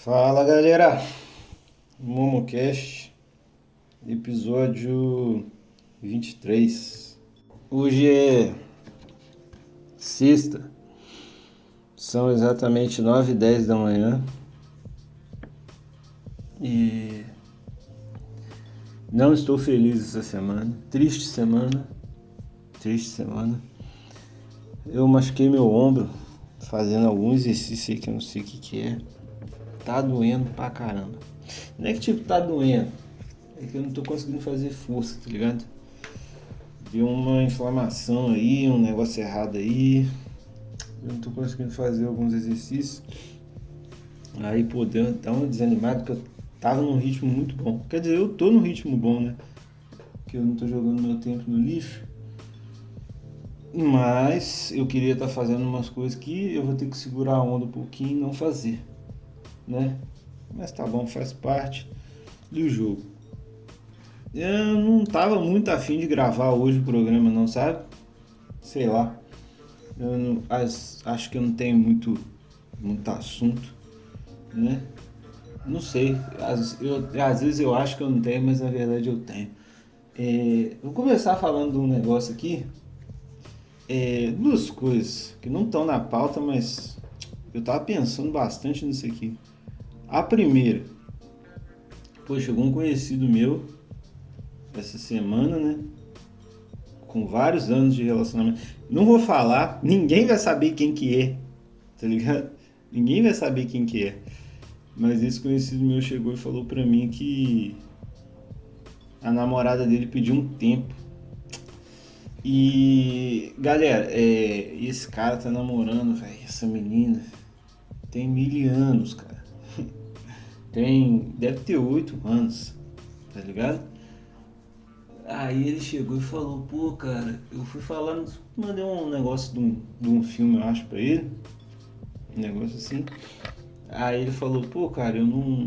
Fala galera, MomoCast, episódio 23. Hoje é sexta, são exatamente 9h10 da manhã e não estou feliz essa semana, triste semana. Eu machuquei meu ombro fazendo algum exercício aí que eu não sei o que é. Tá doendo pra caramba. Não é que tipo tá doendo, é que eu não tô conseguindo fazer força, tá ligado? Deu uma inflamação aí, um negócio errado aí. Eu não tô conseguindo fazer alguns exercícios. Aí pô, dá uma desanimada porque eu tava num ritmo muito bom. Quer dizer, eu tô num ritmo bom, né? Porque eu não tô jogando meu tempo no lixo. Mas eu queria estar fazendo umas coisas que eu vou ter que segurar a onda um pouquinho e não fazer, né? Mas tá bom, faz parte do jogo. Eu não tava muito afim de gravar hoje o programa não, sabe? Sei lá. Eu não, acho que eu não tenho muito assunto, né? Não sei. Às vezes eu acho que eu não tenho, mas na verdade eu tenho. Vou começar falando de um negócio aqui. Duas coisas que não estão na pauta, mas eu tava pensando bastante nisso aqui. A primeira, pô, chegou um conhecido meu essa semana, né? Com vários anos de relacionamento. Não vou falar, ninguém vai saber quem que é, tá ligado? Ninguém vai saber quem que é. Mas esse conhecido meu chegou e falou pra mim que a namorada dele pediu um tempo. E, galera, esse cara tá namorando, velho, essa menina tem 1000 anos, cara. Deve ter 8 anos, tá ligado? Aí ele chegou e falou, pô, cara, eu fui falando, mandei um negócio de um filme, eu acho, pra ele, um negócio assim. Aí ele falou, pô, cara, eu não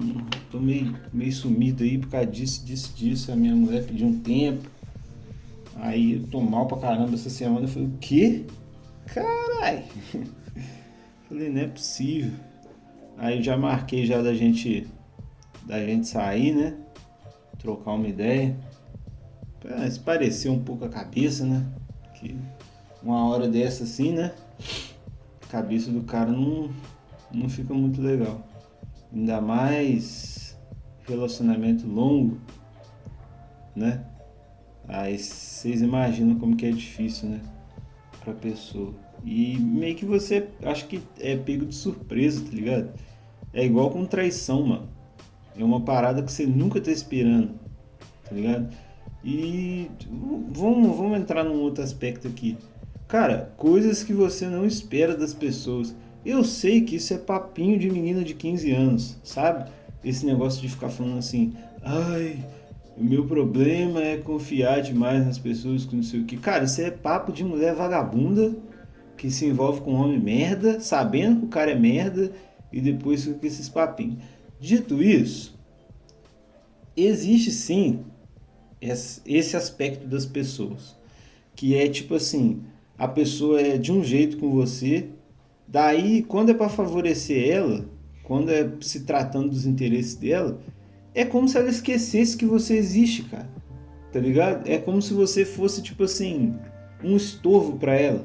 tô meio sumido aí por causa disso, a minha mulher pediu um tempo. Aí eu tô mal pra caramba essa semana. Eu falei, o quê? Carai! Falei, não é possível. Aí já marquei já da gente sair, né? Trocar uma ideia. Pra esparecer um pouco a cabeça, né? Que uma hora dessa assim, né? A cabeça do cara não fica muito legal. Ainda mais relacionamento longo, né? Aí vocês imaginam como que é difícil, né? Pra pessoa. E meio que você acho que é pego de surpresa, tá ligado? É igual com traição, mano. É uma parada que você nunca tá esperando, tá ligado? E vamos entrar num outro aspecto aqui. Cara, coisas que você não espera das pessoas. Eu sei que isso é papinho de menina de 15 anos, sabe? Esse negócio de ficar falando assim, ai, o meu problema é confiar demais nas pessoas que não sei o que. Cara, isso é papo de mulher vagabunda que se envolve com um homem merda, sabendo que o cara é merda e depois fica com esses papinhos. Dito isso, existe sim esse aspecto das pessoas, que é tipo assim, a pessoa é de um jeito com você, daí quando é para favorecer ela, quando é se tratando dos interesses dela, é como se ela esquecesse que você existe, cara. Tá ligado? É como se você fosse tipo assim, um estorvo para ela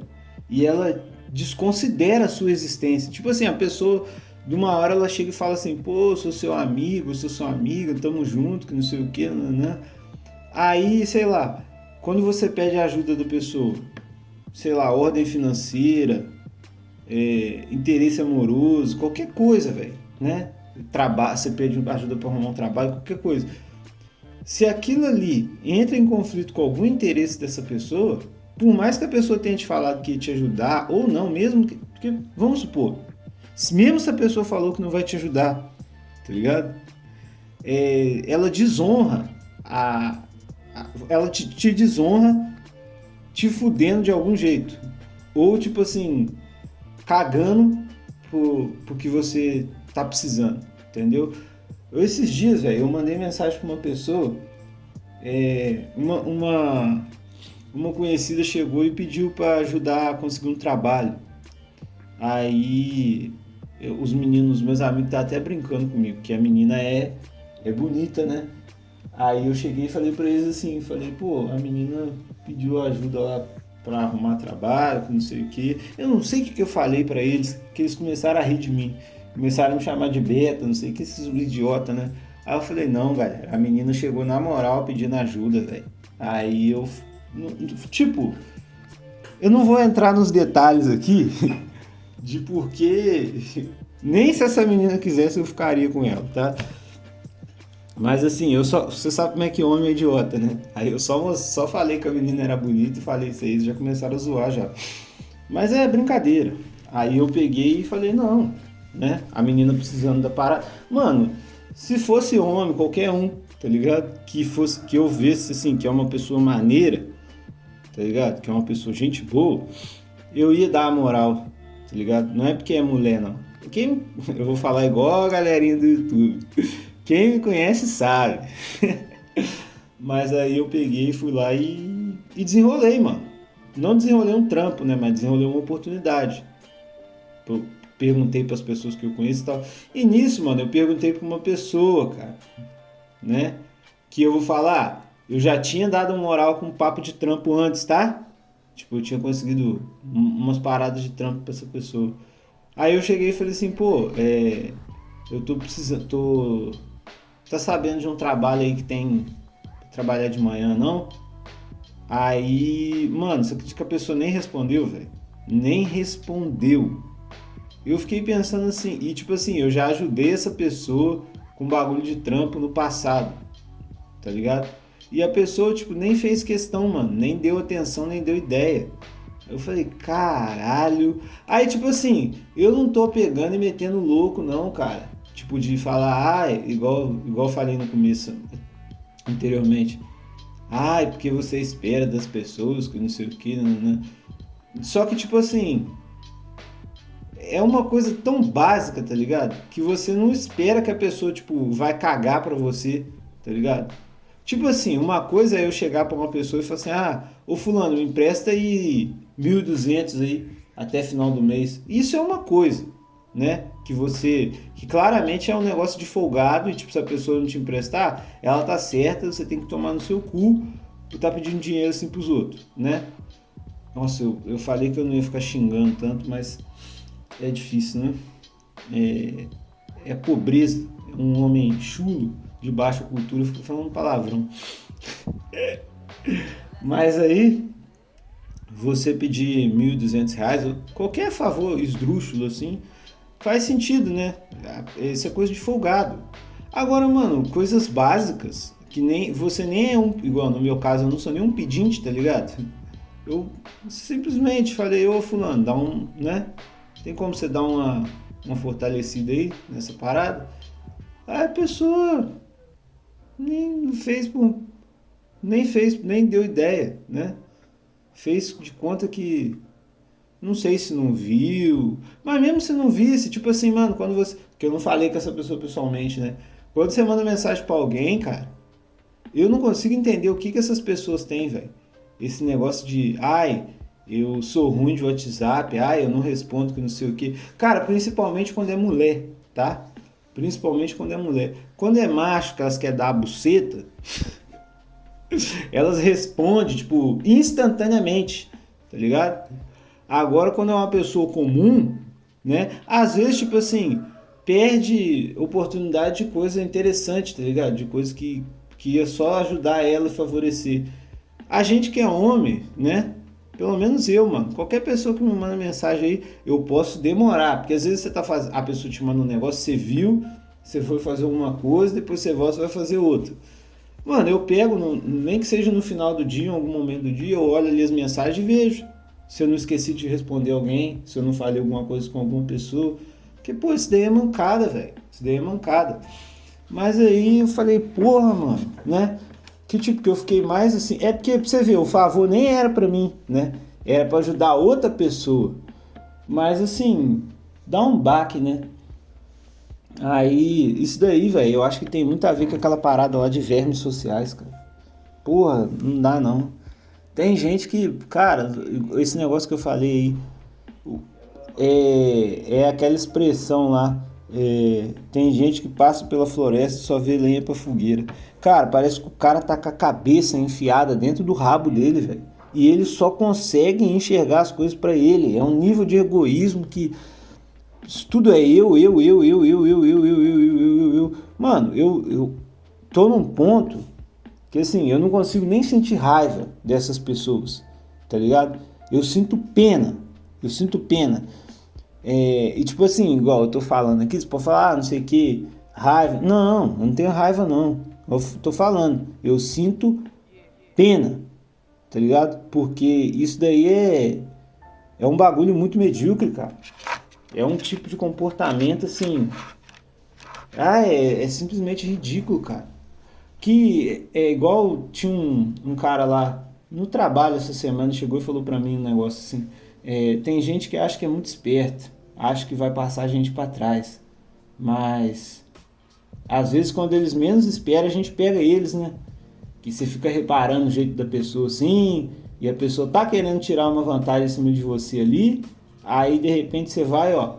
e ela desconsidera a sua existência. Tipo assim, a pessoa de uma hora ela chega e fala assim: "Pô, sou seu amigo, sou sua amiga, tamo junto, que não sei o que, né?" Aí, sei lá, quando você pede a ajuda da pessoa, sei lá, ordem financeira, interesse amoroso, qualquer coisa, velho, né? Trabalho, você pede ajuda para arrumar um trabalho, qualquer coisa. Se aquilo ali entra em conflito com algum interesse dessa pessoa, por mais que a pessoa tenha te falado que ia te ajudar ou não, mesmo que, porque, vamos supor, mesmo se a pessoa falou que não vai te ajudar, tá ligado? Ela desonra ela te desonra te fudendo de algum jeito. Ou tipo assim, cagando por que você tá precisando, entendeu? Esses dias, velho, eu mandei mensagem pra uma pessoa, uma conhecida chegou e pediu para ajudar a conseguir um trabalho. Aí os meninos, meus amigos, tá até brincando comigo, que a menina é bonita, né? Aí eu cheguei e falei pra eles assim, falei, pô, a menina pediu ajuda lá pra arrumar trabalho, que não sei o que. Eu não sei o que eu falei pra eles, que eles começaram a rir de mim. Começaram a me chamar de beta, não sei o que, esses idiota, né? Aí eu falei, não, galera, a menina chegou na moral pedindo ajuda, velho. Aí eu, tipo, eu não vou entrar nos detalhes aqui de porquê, nem se essa menina quisesse eu ficaria com ela, tá? Mas assim, você sabe como é que homem é idiota, né? Aí eu só falei que a menina era bonita e falei isso aí, eles já começaram a zoar já. Mas é brincadeira. Aí eu peguei e falei, não, né? A menina precisando da parada. Mano, se fosse homem, qualquer um, tá ligado? Que eu visse assim, que é uma pessoa maneira, tá ligado? Que é uma pessoa gente boa, eu ia dar a moral, tá ligado? Não é porque é mulher, não. Eu vou falar igual a galerinha do YouTube. Quem me conhece sabe. Mas aí eu peguei, fui lá e desenrolei, mano. Não desenrolei um trampo, né? Mas desenrolei uma oportunidade. Eu perguntei para as pessoas que eu conheço e tal. E nisso, mano, eu perguntei para uma pessoa, cara, né? Que eu vou falar, eu já tinha dado moral com um papo de trampo antes, tá? Tipo, eu tinha conseguido umas paradas de trampo pra essa pessoa. Aí eu cheguei e falei assim, pô, eu tô precisando, tá sabendo de um trabalho aí que tem pra trabalhar de manhã, não? Aí, mano, você acredita que a pessoa nem respondeu, velho? Nem respondeu. Eu fiquei pensando assim, e tipo assim, eu já ajudei essa pessoa com bagulho de trampo no passado, tá ligado? E a pessoa, tipo, nem fez questão, mano, nem deu atenção, nem deu ideia. Eu falei, caralho. Aí, tipo assim, eu não tô pegando e metendo louco, não, cara. Tipo, de falar, igual falei no começo, anteriormente. Ai, porque você espera das pessoas, que não sei o que, né? Só que, tipo assim, é uma coisa tão básica, tá ligado? Que você não espera que a pessoa, tipo, vai cagar pra você, tá ligado? Tipo assim, uma coisa é eu chegar pra uma pessoa e falar assim, ô fulano, me empresta aí 1.200 aí até final do mês. Isso é uma coisa, né? Que claramente é um negócio de folgado e tipo, se a pessoa não te emprestar, ela tá certa, você tem que tomar no seu cu por tá pedindo dinheiro assim pros outros, né? Nossa, eu falei que eu não ia ficar xingando tanto, mas é difícil, né? É pobreza, é um homem chulo, de baixa cultura, eu fico falando palavrão. Mas aí, você pedir R$ 1.200, ou qualquer favor esdrúxulo assim, faz sentido, né? Isso é coisa de folgado. Agora, mano, coisas básicas, que nem você nem é um, igual no meu caso, eu não sou nem um pedinte, tá ligado? Eu simplesmente falei, ô fulano, dá um, né? Tem como você dar uma fortalecida aí nessa parada? Aí a pessoa nem fez, nem deu ideia, né? Fez de conta que, não sei se não viu, mas mesmo se não visse, tipo assim, mano, quando você, que eu não falei com essa pessoa pessoalmente, né? Quando você manda mensagem pra alguém, cara, eu não consigo entender o que essas pessoas têm, velho. Esse negócio de, eu sou ruim de WhatsApp, eu não respondo que não sei o que. Cara, principalmente quando é mulher, tá? Principalmente quando é mulher. Quando é macho que elas querem dar a buceta, elas respondem, tipo, instantaneamente, tá ligado? Agora, quando é uma pessoa comum, né? Às vezes, tipo assim, perde oportunidade de coisa interessante, tá ligado? De coisa que ia só ajudar ela e favorecer. A gente que é homem, né? Pelo menos eu, mano. Qualquer pessoa que me manda mensagem aí, eu posso demorar. Porque às vezes você tá fazendo. A pessoa te manda um negócio, você viu, você foi fazer alguma coisa, depois você volta e vai fazer outra. Mano, eu pego, nem que seja no final do dia, em algum momento do dia, eu olho ali as mensagens e vejo. Se eu não esqueci de responder alguém, se eu não falei alguma coisa com alguma pessoa. Porque, pô, isso daí é mancada, velho. Isso daí é mancada. Mas aí eu falei, porra, mano, né? Que tipo, que eu fiquei mais assim. É porque, pra você ver, o favor nem era pra mim, né? Era pra ajudar outra pessoa. Mas assim, dá um baque, né? Aí, isso daí, velho, eu acho que tem muito a ver com aquela parada lá de vermes sociais, cara. Porra, não dá não. Tem gente que, cara, esse negócio que eu falei aí, É aquela expressão lá. Tem gente que passa pela floresta e só vê lenha pra fogueira. Cara, parece que o cara tá com a cabeça enfiada dentro do rabo dele, velho. E ele só consegue enxergar as coisas pra ele. É um nível de egoísmo que isso tudo é eu. Mano, eu tô num ponto que assim, eu não consigo nem sentir raiva dessas pessoas, tá ligado? Eu sinto pena, eu sinto pena. E tipo assim, igual eu tô falando aqui, você pode falar, não sei o que, raiva. Não, eu não tenho raiva não. Eu tô falando, eu sinto pena, tá ligado? Porque isso daí é um bagulho muito medíocre, cara. É um tipo de comportamento assim. É simplesmente ridículo, cara. Que é igual tinha um cara lá no trabalho essa semana, chegou e falou pra mim um negócio assim. Tem gente que acha que é muito esperto, acha que vai passar a gente pra trás. Mas às vezes quando eles menos esperam, a gente pega eles, né? Que você fica reparando o jeito da pessoa assim, e a pessoa tá querendo tirar uma vantagem em cima de você ali, aí de repente você vai, ó,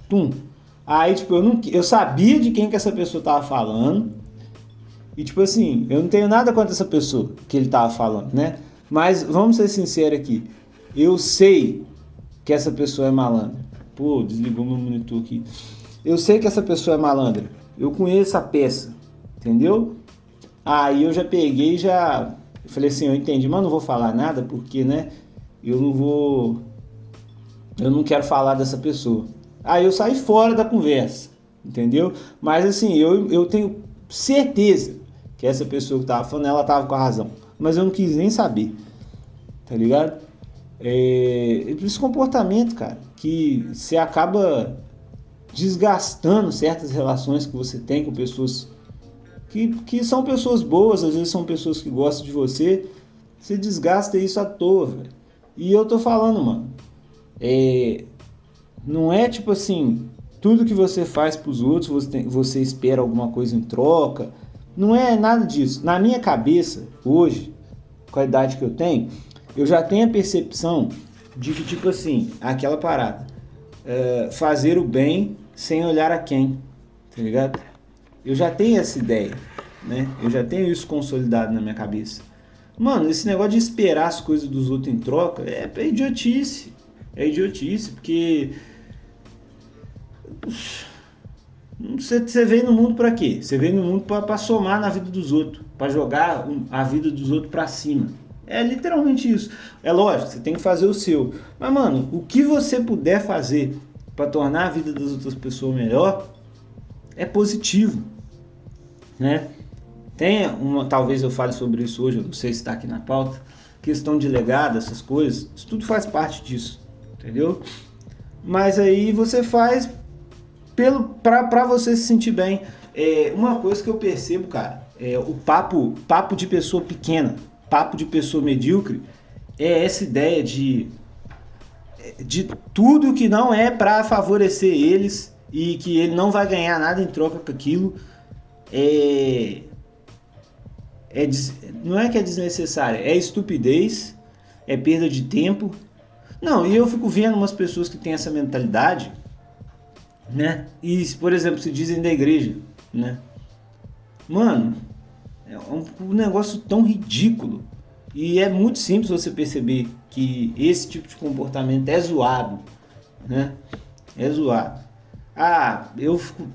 tum. Aí, tipo, eu sabia de quem que essa pessoa tava falando. E, tipo assim, eu não tenho nada contra essa pessoa que ele tava falando, né? Mas, vamos ser sinceros aqui. Eu sei que essa pessoa é malandra. Pô, desligou meu monitor aqui. Eu sei que essa pessoa é malandra. Eu conheço a peça, entendeu? Aí eu já peguei e já... Eu falei assim, eu entendi, mas não vou falar nada porque, né? Eu não vou... Eu não quero falar dessa pessoa. Aí eu saí fora da conversa, entendeu? Mas assim, eu tenho certeza que essa pessoa que tava falando, ela tava com a razão. Mas eu não quis nem saber, tá ligado? Esse comportamento, cara, que você acaba desgastando certas relações que você tem com pessoas que são pessoas boas, às vezes são pessoas que gostam de você, você desgasta isso à toa, velho. E eu tô falando, mano, não é tipo assim, tudo que você faz pros outros, você espera alguma coisa em troca. Não é nada disso. Na minha cabeça, hoje, com a idade que eu tenho, eu já tenho a percepção de que, tipo assim, aquela parada. Fazer o bem sem olhar a quem, tá ligado? Eu já tenho essa ideia, né? Eu já tenho isso consolidado na minha cabeça. Mano, esse negócio de esperar as coisas dos outros em troca é idiotice. É idiotice, porque você veio no mundo pra quê? Você veio no mundo pra somar na vida dos outros, pra jogar a vida dos outros pra cima. É literalmente isso. É lógico, você tem que fazer o seu. Mas, mano, o que você puder fazer pra tornar a vida das outras pessoas melhor é positivo, né? Talvez eu fale sobre isso hoje, eu não sei se está aqui na pauta, questão de legado, essas coisas, isso tudo faz parte disso, entendeu? Mas aí você faz pra você se sentir bem. Uma coisa que eu percebo, cara, o papo de pessoa pequena, papo de pessoa medíocre, é essa ideia de tudo que não é pra favorecer eles e que ele não vai ganhar nada em troca com aquilo. É, não é que é desnecessária, é estupidez, é perda de tempo. Não, e eu fico vendo umas pessoas que têm essa mentalidade, né? E, por exemplo, se dizem da igreja, né? Mano, é um negócio tão ridículo. E é muito simples você perceber que esse tipo de comportamento é zoado, né? É zoado. Eu fico...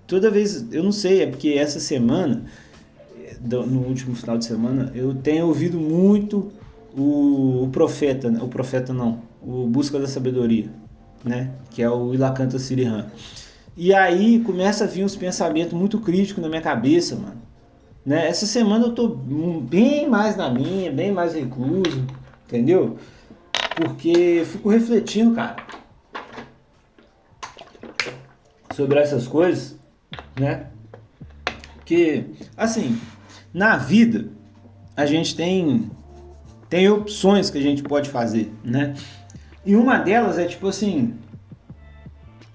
Toda vez... Eu não sei, é porque essa semana, no último final de semana, eu tenho ouvido muito o profeta, o profeta não, o Busca da Sabedoria, né? Que é o Ilacanta Sirihan. E aí começa a vir uns pensamentos muito críticos na minha cabeça, mano. Né? Essa semana eu tô bem mais na minha, bem mais recluso, entendeu? Porque eu fico refletindo, cara, sobre essas coisas, né? Porque, assim, na vida a gente tem opções que a gente pode fazer, né? E uma delas é tipo assim,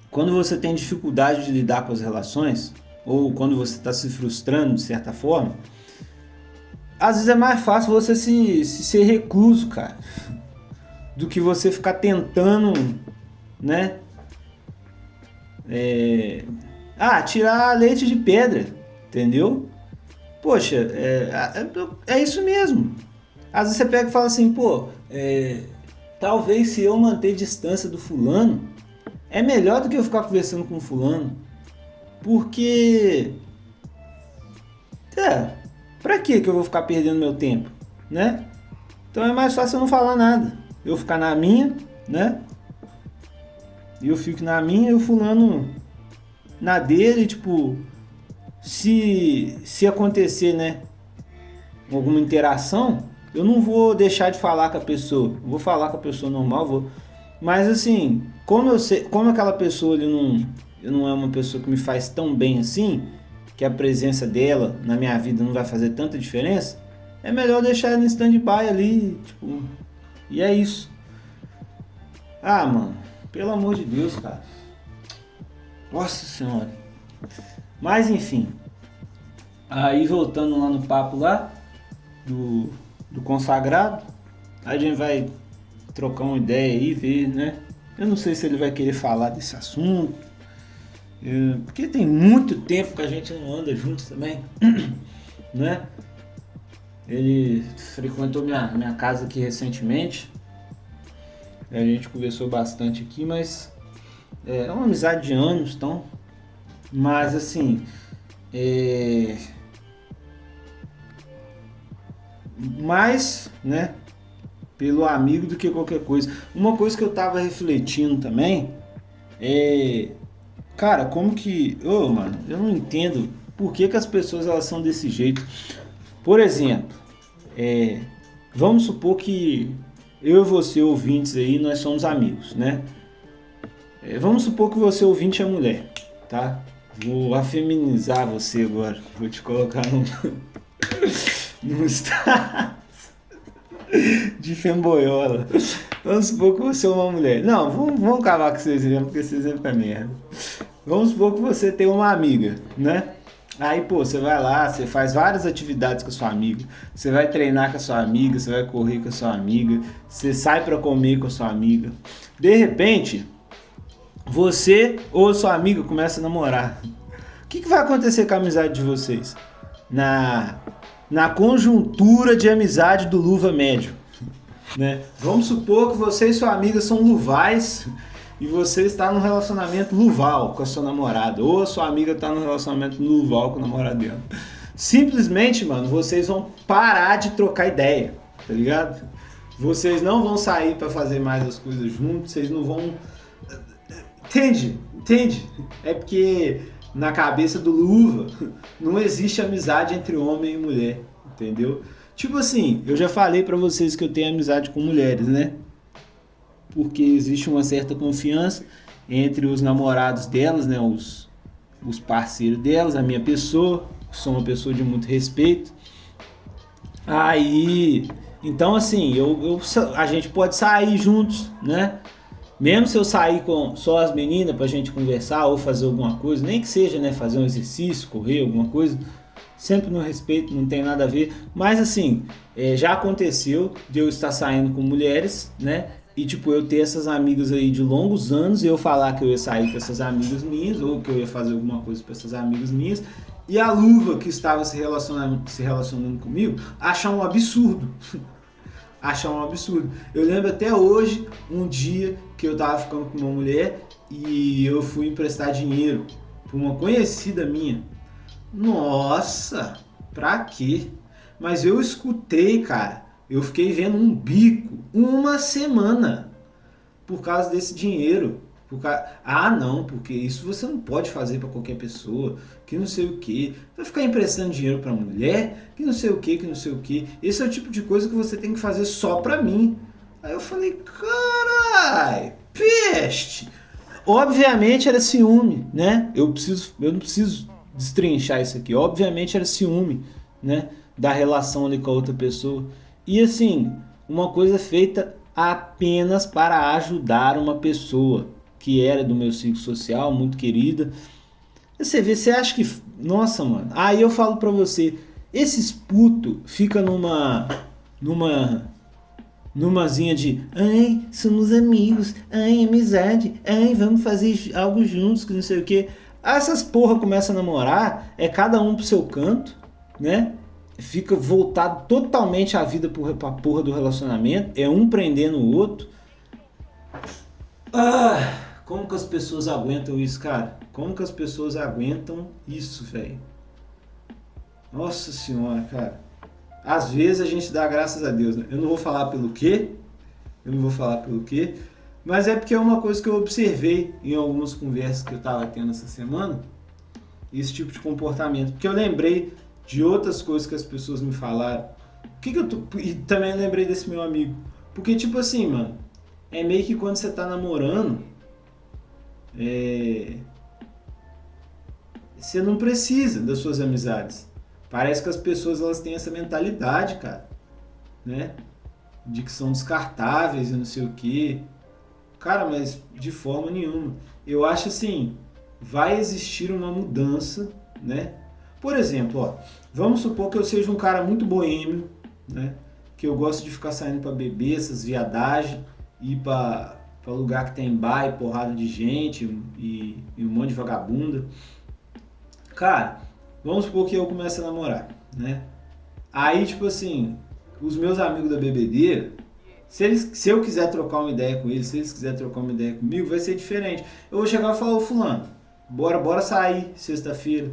quando você tem dificuldade de lidar com as relações, ou quando você está se frustrando de certa forma, às vezes é mais fácil você se ser recluso, cara, do que você ficar tentando né? Tirar leite de pedra, entendeu? Poxa, é isso mesmo. Às vezes você pega e fala assim, pô, talvez se eu manter distância do fulano, é melhor do que eu ficar conversando com o fulano. Porque, pra que eu vou ficar perdendo meu tempo, né? Então é mais fácil eu não falar nada. Eu ficar na minha, né? E eu fico na minha e o fulano na dele, tipo, se acontecer, né, alguma interação, eu não vou deixar de falar com a pessoa. Eu vou falar com a pessoa normal, vou. Mas assim, como eu sei, como aquela pessoa ele não é uma pessoa que me faz tão bem assim, que a presença dela na minha vida não vai fazer tanta diferença, é melhor deixar ela em stand-by ali, tipo, e é isso. Ah, mano, pelo amor de Deus, cara. Nossa senhora. Mas enfim. Aí voltando lá no papo lá do consagrado, a gente vai trocar uma ideia aí, ver, né? Eu não sei se ele vai querer falar desse assunto, porque tem muito tempo que a gente não anda juntos também, né? Ele frequentou minha casa aqui recentemente, a gente conversou bastante aqui, mas é uma amizade de anos, então, mas assim, mais, né, pelo amigo do que qualquer coisa. Uma coisa que eu tava refletindo também cara, como que, mano, eu não entendo por que as pessoas elas são desse jeito. Por exemplo, vamos supor que eu e você, ouvintes aí, nós somos amigos, né? Vamos supor que você, ouvinte, é mulher, tá? Vou afeminizar você agora. Vou te colocar num estado de femboiola. Vamos supor que você é uma mulher. Não, vamos acabar com esse exemplo, porque esse exemplo é merda. Vamos supor que você tem uma amiga, né? Aí, pô, você vai lá, você faz várias atividades com a sua amiga. Você vai treinar com a sua amiga, você vai correr com a sua amiga, você sai pra comer com a sua amiga. De repente, você ou a sua amiga começa a namorar. O que vai acontecer com a amizade de vocês? Na conjuntura de amizade do luva médio, né? Vamos supor que você e sua amiga são luvais e você está num relacionamento luval com a sua namorada, ou a sua amiga está num relacionamento luval com o namorado dela. Simplesmente, mano, vocês vão parar de trocar ideia, tá ligado? Vocês não vão sair para fazer mais as coisas juntos, vocês não vão... Entende? É porque na cabeça do luva não existe amizade entre homem e mulher, entendeu? Tipo assim, eu já falei pra vocês que eu tenho amizade com mulheres, né? Porque existe uma certa confiança entre os namorados delas, né? Os parceiros delas, a minha pessoa, sou uma pessoa de muito respeito. Aí, então assim, a gente pode sair juntos, né? Mesmo se eu sair com só as meninas pra gente conversar ou fazer alguma coisa, nem que seja, né, fazer um exercício, correr, alguma coisa, sempre no respeito, não tem nada a ver. Mas assim, já aconteceu de eu estar saindo com mulheres, né, e tipo, eu ter essas amigas aí de longos anos e eu falar que eu ia sair com essas amigas minhas ou que eu ia fazer alguma coisa com essas amigas minhas e a luva que estava se relacionando comigo achar um absurdo. Achar um absurdo. Eu lembro até hoje, um dia que eu tava ficando com uma mulher e eu fui emprestar dinheiro pra uma conhecida minha. Nossa, pra quê? Mas eu escutei, cara. Eu fiquei vendo um bico uma semana por causa desse dinheiro. Não, porque isso você não pode fazer pra qualquer pessoa, que não sei o que. Vai ficar emprestando dinheiro pra mulher, que não sei o que, que não sei o que. Esse é o tipo de coisa que você tem que fazer só pra mim. Aí eu falei, carai, peste! Obviamente era ciúme, né? Eu não preciso destrinchar isso aqui. Obviamente era ciúme, né? Da relação ali com a outra pessoa. E assim, uma coisa feita apenas para ajudar uma pessoa que era do meu ciclo social, muito querida. Você acha que... Nossa, mano. Aí eu falo pra você, esses putos ficam numa numazinha de ai, somos amigos, ai, amizade, ai, vamos fazer algo juntos, que não sei o que. Essas porra começam a namorar, é cada um pro seu canto, né? Fica voltado totalmente à vida pra porra do relacionamento, é um prendendo o outro. Como que as pessoas aguentam isso, cara? Como que as pessoas aguentam isso, velho? Nossa senhora, cara. Às vezes a gente dá graças a Deus, né? Eu não vou falar pelo quê, mas é porque é uma coisa que eu observei em algumas conversas que eu tava tendo essa semana, esse tipo de comportamento. Porque eu lembrei de outras coisas que as pessoas me falaram. E também lembrei desse meu amigo. Porque, tipo assim, mano, é meio que quando você tá namorando, você não precisa das suas amizades. Parece que as pessoas elas têm essa mentalidade, cara, né? De que são descartáveis e não sei o quê. Cara, mas de forma nenhuma. Eu acho assim, vai existir uma mudança, né? Por exemplo, ó, vamos supor que eu seja um cara muito boêmio, né? Que eu gosto de ficar saindo pra beber, essas viadagens, ir pra lugar que tem bar e porrada de gente e um monte de vagabunda. Cara, vamos supor que eu comece a namorar, né? Aí, tipo assim, os meus amigos da bebedeira, se eu quiser trocar uma ideia com eles, se eles quiserem trocar uma ideia comigo, vai ser diferente. Eu vou chegar e falar, ô fulano, bora sair sexta-feira.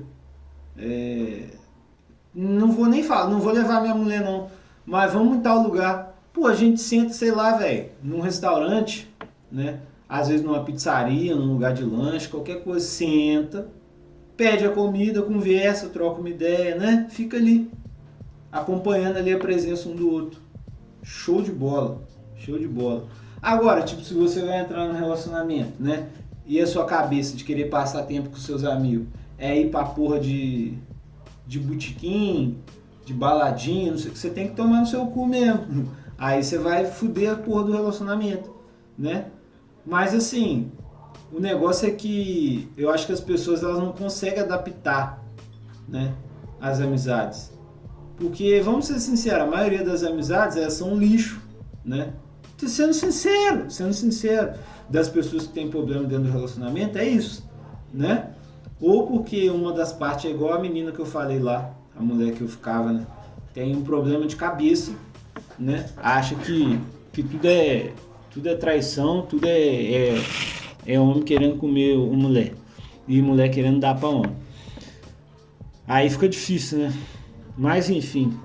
Não vou nem falar, não vou levar minha mulher não, mas vamos em tal lugar. Pô, a gente senta, sei lá, velho, num restaurante, né? Às vezes numa pizzaria, num lugar de lanche, qualquer coisa, senta, pede a comida, conversa, troca uma ideia, né? Fica ali, acompanhando ali a presença um do outro. Show de bola, show de bola. Agora, tipo, se você vai entrar num relacionamento, né? E a sua cabeça de querer passar tempo com seus amigos é ir pra porra de botequim, de baladinha, não sei o que, você tem que tomar no seu cu mesmo. Aí você vai fuder a porra do relacionamento, né? Mas assim, o negócio é que eu acho que as pessoas elas não conseguem adaptar, né, as amizades. Porque, vamos ser sinceros, a maioria das amizades elas são um lixo, né? Sendo sincero, das pessoas que têm problema dentro do relacionamento, é isso, né? Ou porque uma das partes é igual a menina que eu falei lá, a mulher que eu ficava, né? Tem um problema de cabeça, né? Acha que tudo é traição, tudo é homem querendo comer uma mulher e mulher querendo dar pra homem. Aí fica difícil, né? Mas enfim,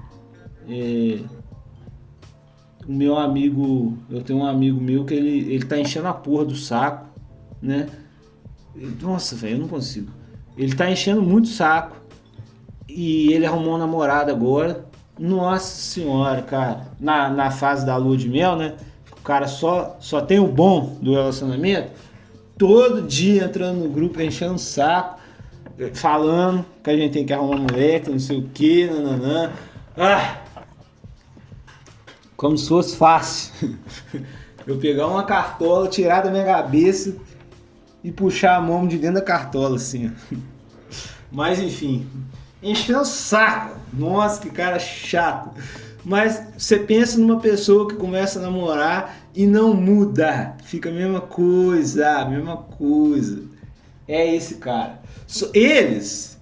o meu amigo, eu tenho um amigo meu que ele tá enchendo a porra do saco, né? Nossa, velho, eu não consigo. Ele tá enchendo muito o saco e ele arrumou um namorado agora. Nossa senhora, cara, na fase da lua de mel, né? O cara só tem o bom do relacionamento. Todo dia entrando no grupo, enchendo o saco, falando que a gente tem que arrumar moleque, não sei o que, nananã. Como se fosse fácil. Eu pegar uma cartola, tirar da minha cabeça e puxar a mão de dentro da cartola, assim. Mas enfim, encheu o saco. Nossa, que cara chato. Mas você pensa numa pessoa que começa a namorar e não muda. Fica a mesma coisa, É esse cara. Eles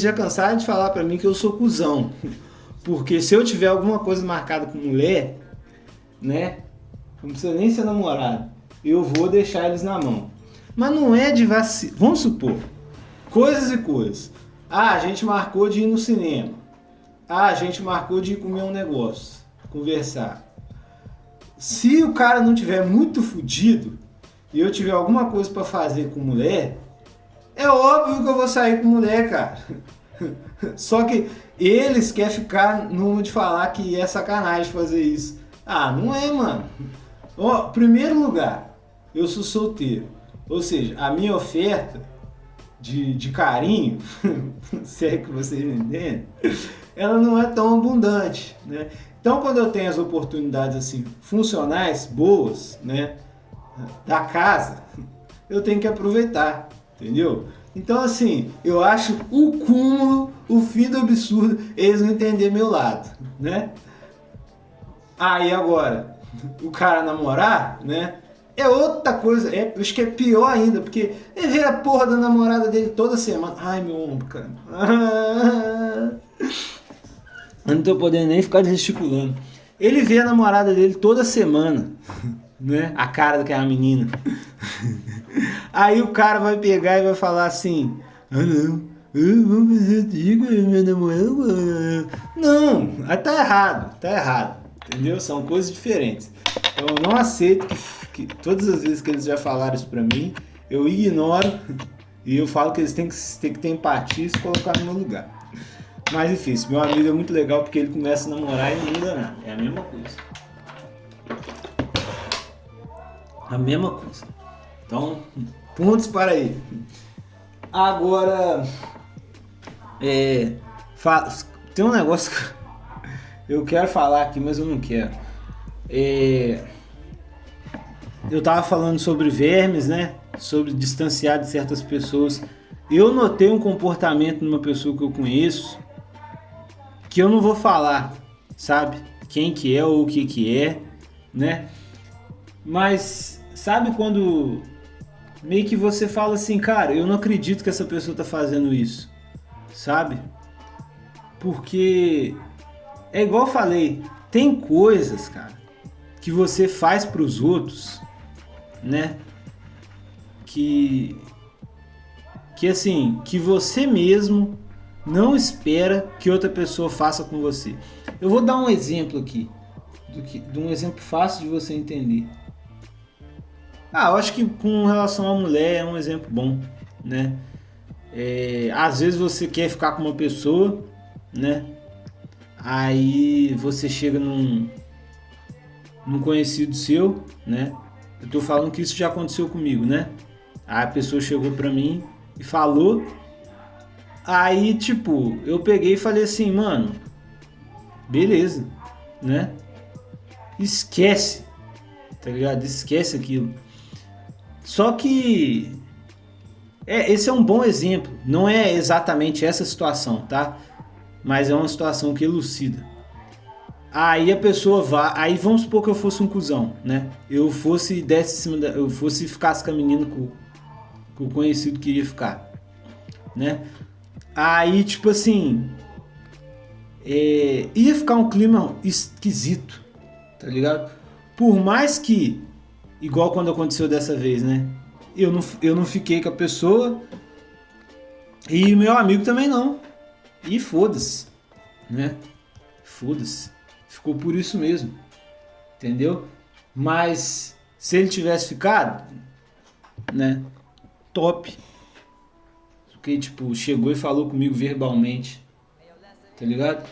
já cansaram de falar pra mim que eu sou cuzão. Porque se eu tiver alguma coisa marcada com mulher, né? Não precisa nem ser namorado. Eu vou deixar eles na mão. Mas não é de vacilo. Vamos supor. Coisas e coisas. A gente marcou de ir no cinema. A gente marcou de ir comer um negócio. Conversar. Se o cara não tiver muito fudido e eu tiver alguma coisa pra fazer com mulher, é óbvio que eu vou sair com mulher, cara. Só que eles querem ficar numa de falar que é sacanagem fazer isso. Não é, mano. Primeiro lugar, eu sou solteiro. Ou seja, a minha oferta de carinho, se é que vocês me entendem, ela não é tão abundante, né? Então, quando eu tenho as oportunidades assim funcionais, boas, né, da casa, eu tenho que aproveitar, entendeu? Então, assim, eu acho o cúmulo, o fim do absurdo, eles não entenderem meu lado, né? E agora, o cara namorar, né? É outra coisa, acho que é pior ainda, porque ele vê a porra da namorada dele toda semana. Ai, meu ombro, cara. Eu não tô podendo nem ficar gesticulando. Ele vê a namorada dele toda semana, né? A cara daquela menina. Aí o cara vai pegar e vai falar assim: ah, não, eu vou fazer dica, minha namorada. Não, tá errado, tá errado. Entendeu? São coisas diferentes. Então eu não aceito que todas as vezes que eles já falaram isso pra mim, eu ignoro e eu falo que eles têm que ter empatia e se colocar no meu lugar. Mas enfim, esse meu amigo é muito legal porque ele começa a namorar e não muda nada. É a mesma coisa. A mesma coisa. Então, pontos para ele. Agora, tem um negócio que eu quero falar aqui, mas eu não quero. Eu tava falando sobre vermes, né? Sobre distanciar de certas pessoas. Eu notei um comportamento numa pessoa que eu conheço que eu não vou falar, sabe? Quem que é ou o que é, né? Mas sabe quando meio que você fala assim, cara, eu não acredito que essa pessoa tá fazendo isso, sabe? Porque é igual eu falei, tem coisas, cara, que você faz pros outros, né? Que assim, que você mesmo não espera que outra pessoa faça com você. Eu vou dar um exemplo aqui, de um exemplo fácil de você entender. Eu acho que com relação à mulher é um exemplo bom, né? Às vezes você quer ficar com uma pessoa, né? Aí você chega num conhecido seu, né? Eu tô falando que isso já aconteceu comigo, né? Aí a pessoa chegou pra mim e falou. Aí, tipo, eu peguei e falei assim, mano, beleza, né? Esquece, tá ligado? Esquece aquilo. Só que esse é um bom exemplo. Não é exatamente essa situação, tá? Mas é uma situação que elucida. Aí a pessoa vai. Aí vamos supor que eu fosse um cuzão, né? Eu fosse eu fosse ficasse com a menina que o conhecido queria ficar, né? Aí, tipo assim, ia ficar um clima esquisito, tá ligado? Por mais que, igual quando aconteceu dessa vez, né? Eu não fiquei com a pessoa e meu amigo também não. E foda-se, né? Foda-se. Ficou por isso mesmo, entendeu? Mas se ele tivesse ficado, né? Top. Porque, tipo, chegou e falou comigo verbalmente, tá ligado?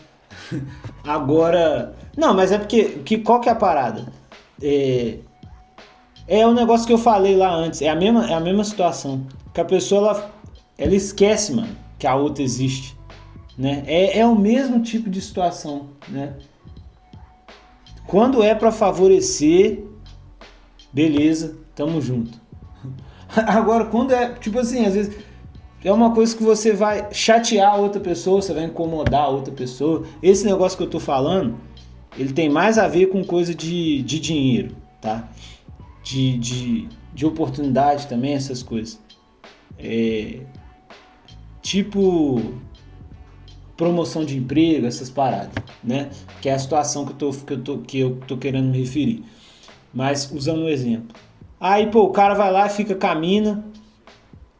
Agora, não, mas é porque qual que é a parada? É o negócio que eu falei lá antes, é a mesma situação. Que a pessoa, ela esquece, mano, que a outra existe, né? É o mesmo tipo de situação, né? Quando é pra favorecer, beleza, tamo junto. Agora, quando é, tipo assim, às vezes é uma coisa que você vai chatear a outra pessoa, você vai incomodar a outra pessoa. Esse negócio que eu tô falando, ele tem mais a ver com coisa de dinheiro, tá? De oportunidade também, essas coisas. Tipo promoção de emprego, essas paradas, né? Que é a situação que eu tô querendo me referir. Mas usando um exemplo. Aí, pô, o cara vai lá e fica com a mina.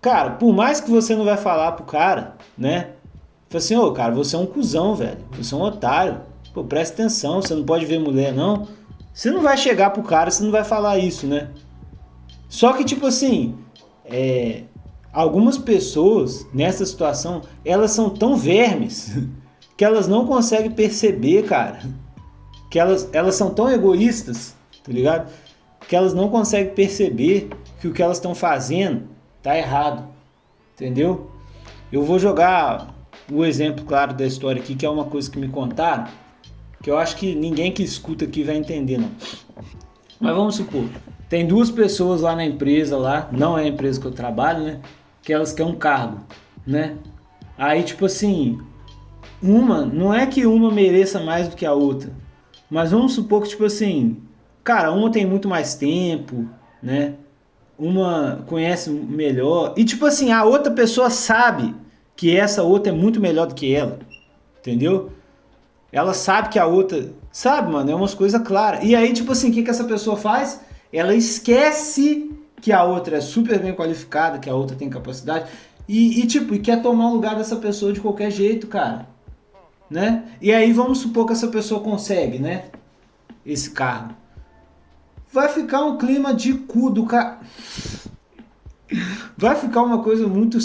Cara, por mais que você não vai falar pro cara, né? Fala assim, ô, cara, você é um cuzão, velho. Você é um otário. Pô, presta atenção, você não pode ver mulher, não. Você não vai chegar pro cara, você não vai falar isso, né? Só que, tipo assim, algumas pessoas, nessa situação, elas são tão vermes que elas não conseguem perceber, cara. Que elas são tão egoístas, tá ligado? Que elas não conseguem perceber que o que elas estão fazendo tá errado, entendeu? Eu vou jogar o exemplo claro da história aqui, que é uma coisa que me contaram, que eu acho que ninguém que escuta aqui vai entender, não. Mas vamos supor, tem duas pessoas lá na empresa, não é a empresa que eu trabalho, né? Que elas querem um cargo, né? Aí, tipo assim, não é que uma mereça mais do que a outra, mas vamos supor que, tipo assim, cara, uma tem muito mais tempo, né? Uma conhece melhor. E tipo assim, a outra pessoa sabe que essa outra é muito melhor do que ela. Entendeu? Ela sabe que a outra. Sabe, mano? É umas coisas claras. E aí, tipo assim, o que essa pessoa faz? Ela esquece que a outra é super bem qualificada, que a outra tem capacidade. E quer tomar o lugar dessa pessoa de qualquer jeito, cara. Né? E aí vamos supor que essa pessoa consegue, né? Esse cargo. Vai ficar um clima de cu do cara. Vai ficar uma coisa muito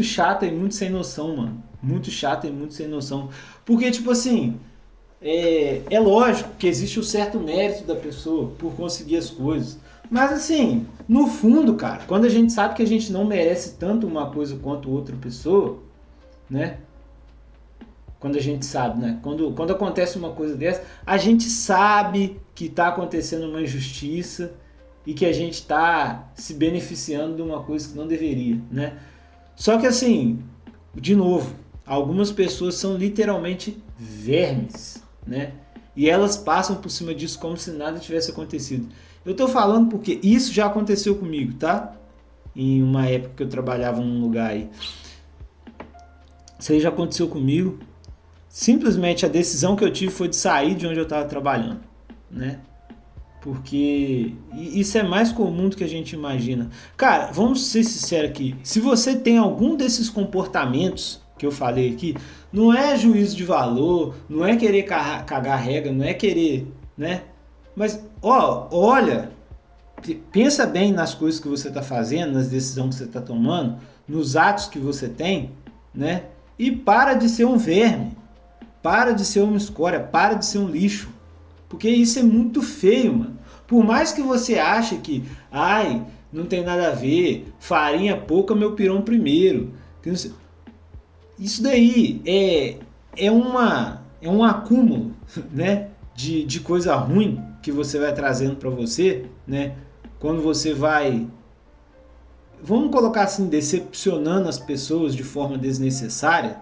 chata e muito sem noção, mano. Muito chata e muito sem noção. Porque, tipo assim, é lógico que existe um certo mérito da pessoa por conseguir as coisas. Mas, assim, no fundo, cara, quando a gente sabe que a gente não merece tanto uma coisa quanto outra pessoa, né? Quando a gente sabe, né? Quando acontece uma coisa dessa, a gente sabe que está acontecendo uma injustiça e que a gente está se beneficiando de uma coisa que não deveria, né? Só que assim, de novo, algumas pessoas são literalmente vermes, né? E elas passam por cima disso como se nada tivesse acontecido. Eu tô falando porque isso já aconteceu comigo, tá? Em uma época que eu trabalhava num lugar aí. Isso aí já aconteceu comigo. Simplesmente a decisão que eu tive foi de sair de onde eu estava trabalhando, né? Porque isso é mais comum do que a gente imagina. Cara, vamos ser sinceros aqui. Se você tem algum desses comportamentos que eu falei aqui, não é juízo de valor, não é querer cagar regra, não é querer, né? Mas, olha, pensa bem nas coisas que você está fazendo, nas decisões que você está tomando, nos atos que você tem, né? E para de ser um verme. Para de ser uma escória, para de ser um lixo. Porque isso é muito feio, mano. Por mais que você ache que, não tem nada a ver, farinha pouca, meu pirão primeiro. Isso daí é um acúmulo, né, de coisa ruim que você vai trazendo para você, né? Quando você vai, vamos colocar assim, decepcionando as pessoas de forma desnecessária,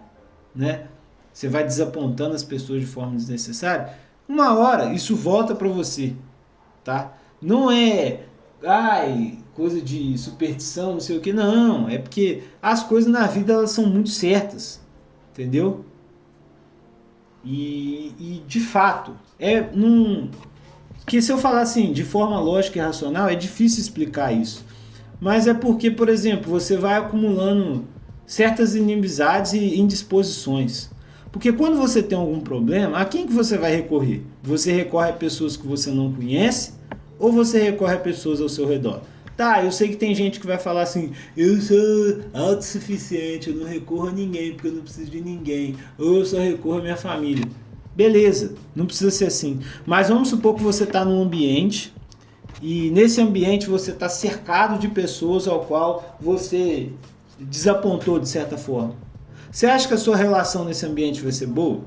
né? Você vai desapontando as pessoas de forma desnecessária, uma hora isso volta para você, tá? Não é, coisa de superstição, não sei o que, não. É porque as coisas na vida elas são muito certas, entendeu? E de fato, que se eu falar assim, de forma lógica e racional, é difícil explicar isso. Mas é porque, por exemplo, você vai acumulando certas inimizades e indisposições. Porque quando você tem algum problema, a quem que você vai recorrer? Você recorre a pessoas que você não conhece ou você recorre a pessoas ao seu redor? Tá, eu sei que tem gente que vai falar assim, eu sou autossuficiente, eu não recorro a ninguém porque eu não preciso de ninguém, ou eu só recorro à minha família. Beleza, não precisa ser assim. Mas vamos supor que você está num ambiente e nesse ambiente você está cercado de pessoas ao qual você desapontou de certa forma. Você acha que a sua relação nesse ambiente vai ser boa?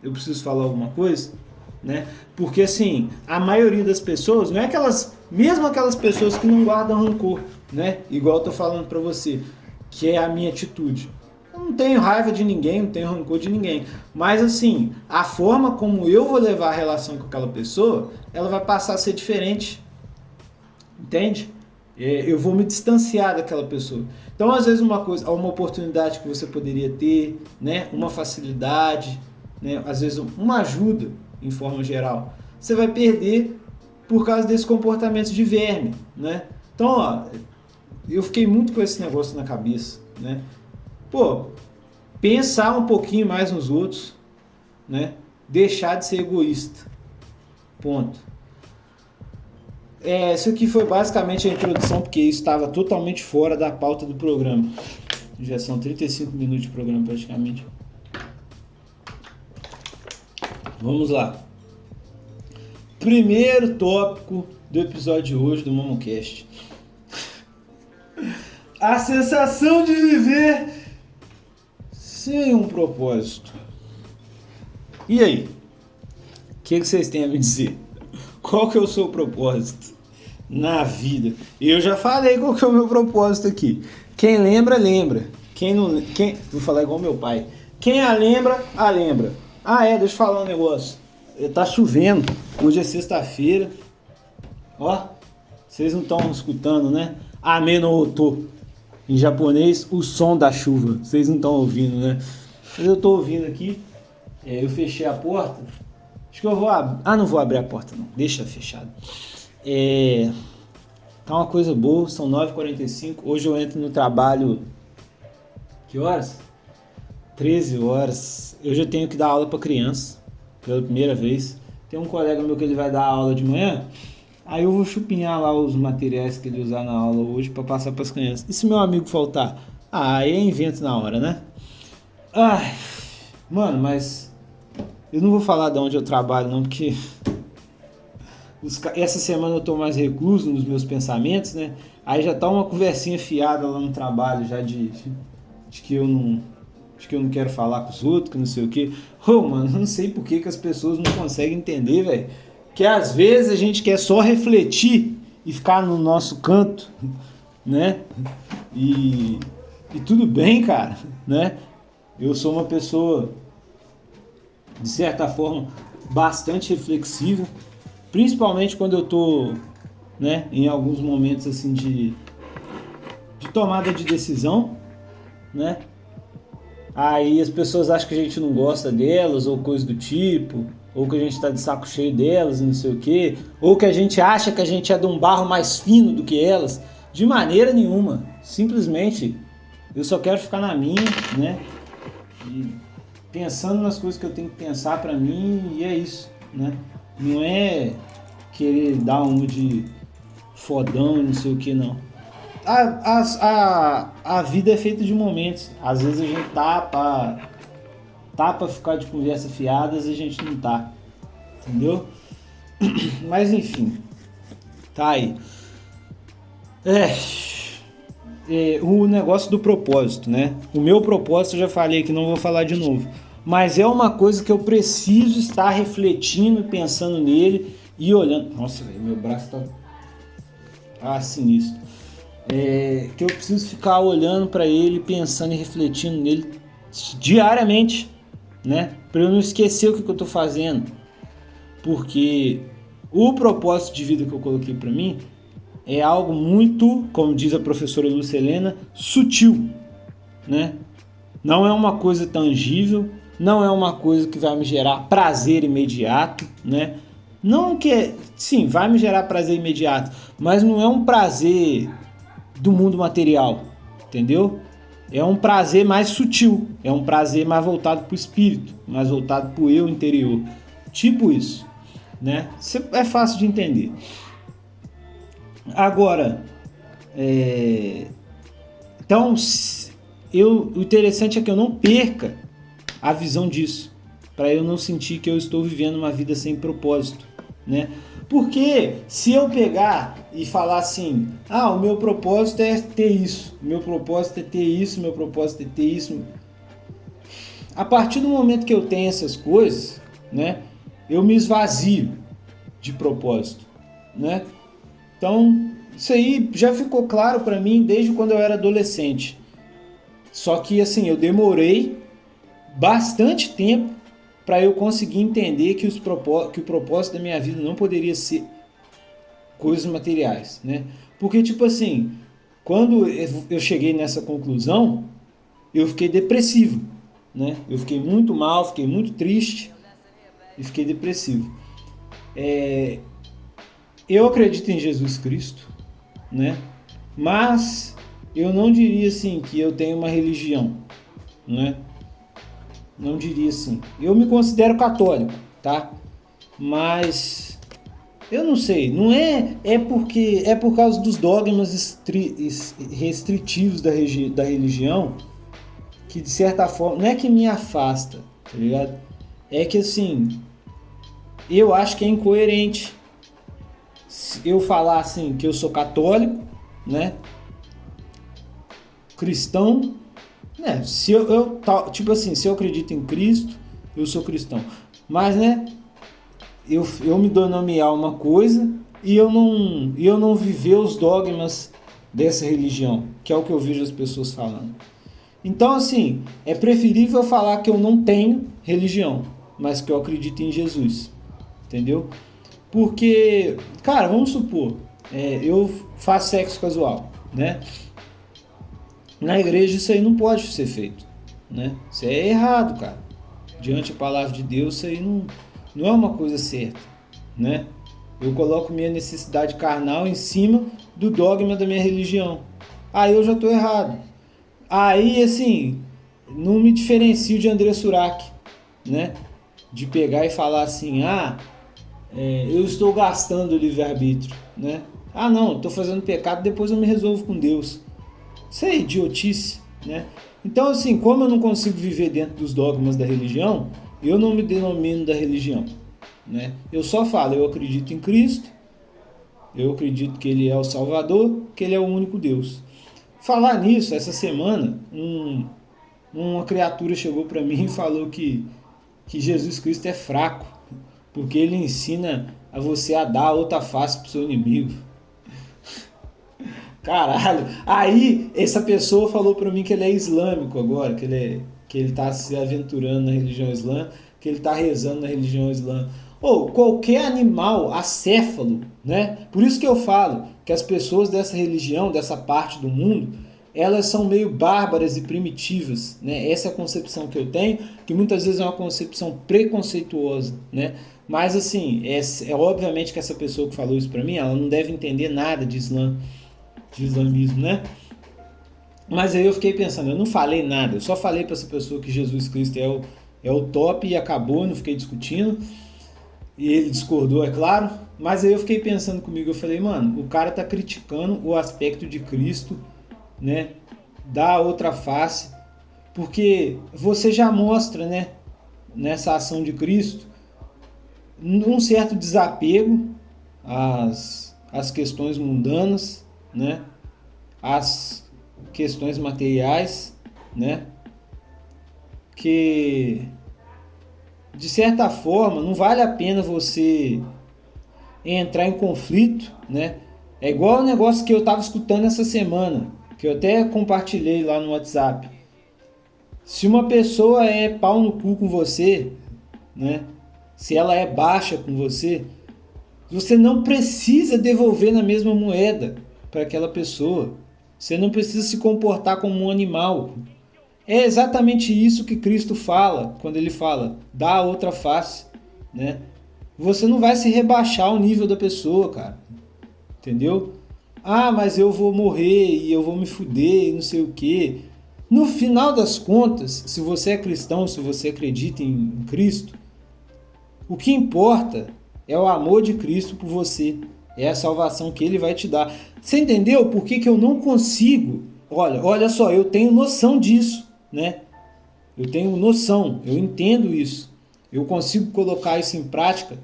Eu preciso falar alguma coisa? Né? Porque assim, a maioria das pessoas, não é aquelas, mesmo aquelas pessoas que não guardam rancor, né? Igual eu tô falando pra você, que é a minha atitude. Eu não tenho raiva de ninguém, não tenho rancor de ninguém. Mas assim, a forma como eu vou levar a relação com aquela pessoa, ela vai passar a ser diferente. Entende? Eu vou me distanciar daquela pessoa. Então, às vezes, uma oportunidade que você poderia ter, né? Uma facilidade, né? Às vezes, uma ajuda, em forma geral, você vai perder por causa desses comportamentos de verme, né? Então, eu fiquei muito com esse negócio na cabeça, né? Pensar um pouquinho mais nos outros, né? Deixar de ser egoísta. Ponto. Isso aqui foi basicamente a introdução, porque isso estava totalmente fora da pauta do programa. Já são 35 minutos de programa praticamente. Vamos lá. Primeiro tópico do episódio de hoje do MomoCast. A sensação de viver sem um propósito. E aí? O que vocês têm a me dizer? Qual que é o seu propósito na vida? Eu já falei qual que é o meu propósito aqui. Quem lembra, lembra. Vou falar igual meu pai. Quem a lembra, a lembra. Deixa eu falar um negócio. Tá chovendo. Hoje é sexta-feira. Ó, vocês não estão escutando, né? Amenoto. Em japonês, o som da chuva. Vocês não estão ouvindo, né? Mas eu tô ouvindo aqui. Eu fechei a porta. Acho que eu vou abrir. Ah, não vou abrir a porta, não. Deixa fechado. Tá uma coisa boa. São 9h45. Hoje eu entro no trabalho. Que horas? 13 horas. Eu já tenho que dar aula para criança. Pela primeira vez. Tem um colega meu que ele vai dar aula de manhã. Aí eu vou chupinhar lá os materiais que ele usar na aula hoje para passar para as crianças. E se meu amigo faltar? Aí é invento na hora, né? Ai, mano, mas eu não vou falar de onde eu trabalho não, porque essa semana eu tô mais recluso nos meus pensamentos, né? Aí já tá uma conversinha fiada lá no trabalho já de que eu não quero falar com os outros, que não sei o quê. Mano, eu não sei por que as pessoas não conseguem entender, velho. Que às vezes a gente quer só refletir e ficar no nosso canto, né? E tudo bem, cara, né? Eu sou uma pessoa, de certa forma, bastante reflexiva, principalmente quando eu tô, né, em alguns momentos assim de tomada de decisão, né? Aí as pessoas acham que a gente não gosta delas ou coisa do tipo, ou que a gente tá de saco cheio delas, não sei o quê, ou que a gente acha que a gente é de um barro mais fino do que elas. De maneira nenhuma. Simplesmente eu só quero ficar na minha, né? E pensando nas coisas que eu tenho que pensar pra mim, e é isso, né? Não é querer dar um de fodão e não sei o que, não. A vida é feita de momentos. Às vezes a gente tá pra ficar de conversa fiadas e a gente não tá. Entendeu? Mas enfim. Tá aí. O negócio do propósito, né? O meu propósito eu já falei que não vou falar de novo. Mas é uma coisa que eu preciso estar refletindo, pensando nele e olhando. Nossa, velho, meu braço tá sinistro. Que eu preciso ficar olhando para ele, pensando e refletindo nele diariamente, né? Para eu não esquecer o que eu tô fazendo. Porque o propósito de vida que eu coloquei para mim é algo muito, como diz a professora Lucilena, sutil, né? Não é uma coisa tangível, não é uma coisa que vai me gerar prazer imediato, né? Não que, sim, vai me gerar prazer imediato, mas não é um prazer do mundo material, entendeu? É um prazer mais sutil, é um prazer mais voltado para o espírito, mais voltado para o eu interior, tipo isso, né? É fácil de entender. Agora, então, o interessante é que eu não perca a visão disso, para eu não sentir que eu estou vivendo uma vida sem propósito, né? Porque se eu pegar e falar assim, o meu propósito é ter isso, meu propósito é ter isso, meu propósito é ter isso. A partir do momento que eu tenho essas coisas, né, eu me esvazio de propósito, né? Então, isso aí já ficou claro para mim desde quando eu era adolescente. Só que assim, eu demorei bastante tempo para eu conseguir entender que o propósito da minha vida não poderia ser coisas materiais, né? Porque, tipo assim, quando eu cheguei nessa conclusão, eu fiquei depressivo, né? Eu fiquei muito mal, fiquei muito triste e fiquei depressivo. Eu acredito em Jesus Cristo, né? Mas eu não diria assim que eu tenho uma religião, né? Não diria assim. Eu me considero católico, tá? Mas eu não sei, não é porque é por causa dos dogmas restritivos da religião que de certa forma não é que me afasta, tá ligado? É que assim, eu acho que é incoerente eu falar assim que eu sou católico, né? Cristão, né? Se tipo assim, se eu acredito em Cristo, eu sou cristão. Mas, né? Eu me denominar uma coisa e eu não viver os dogmas dessa religião, que é o que eu vejo as pessoas falando. Então, assim, é preferível falar que eu não tenho religião, mas que eu acredito em Jesus, entendeu? Porque, cara, vamos supor, eu faço sexo casual, né? Na igreja isso aí não pode ser feito, né? Isso é errado, cara. Diante da palavra de Deus, isso aí não é uma coisa certa, né? Eu coloco minha necessidade carnal em cima do dogma da minha religião. Aí eu já estou errado. Aí, assim, não me diferencio de André Surak, né? De pegar e falar assim, eu estou gastando o livre-arbítrio, né? Ah, não, estou fazendo pecado, depois eu me resolvo com Deus. Isso é idiotice, né? Então, assim, como eu não consigo viver dentro dos dogmas da religião, eu não me denomino da religião, né? Eu só falo, eu acredito em Cristo, eu acredito que Ele é o Salvador, que Ele é o único Deus. Falar nisso, essa semana, uma criatura chegou para mim e falou que Jesus Cristo é fraco, porque Ele ensina a você a dar outra face pro seu inimigo. Caralho. Aí, essa pessoa falou pra mim que ele é islâmico agora, que ele tá se aventurando na religião islã, que ele tá rezando na religião islã. Ou qualquer animal acéfalo, né? Por isso que eu falo que as pessoas dessa religião, dessa parte do mundo, elas são meio bárbaras e primitivas, né? Essa é a concepção que eu tenho, que muitas vezes é uma concepção preconceituosa, né? Mas assim, é obviamente que essa pessoa que falou isso pra mim, ela não deve entender nada de islamismo, né? Mas aí eu fiquei pensando, eu não falei nada, eu só falei para essa pessoa que Jesus Cristo é o top e acabou, não fiquei discutindo. E ele discordou, é claro. Mas aí eu fiquei pensando comigo, eu falei, mano, o cara tá criticando o aspecto de Cristo, né? Da outra face, porque você já mostra, né? Nessa ação de Cristo, um certo desapego às questões mundanas, né? As questões materiais, né? Que de certa forma não vale a pena você entrar em conflito, né? É igual o negócio que eu estava escutando essa semana, que eu até compartilhei lá no WhatsApp. Se uma pessoa é pau no cu com você, né? Se ela é baixa com você, você não precisa devolver na mesma moeda para aquela pessoa. Você não precisa se comportar como um animal. É exatamente isso que Cristo fala quando ele fala, dá a outra face, né? Você não vai se rebaixar ao nível da pessoa, cara. Entendeu? Ah, mas eu vou morrer e eu vou me fuder e não sei o quê. No final das contas, se você é cristão, se você acredita em Cristo, o que importa é o amor de Cristo por você. É a salvação que Ele vai te dar. Você entendeu por que eu não consigo? Olha só, eu tenho noção disso, né? Eu tenho noção, eu entendo isso. Eu consigo colocar isso em prática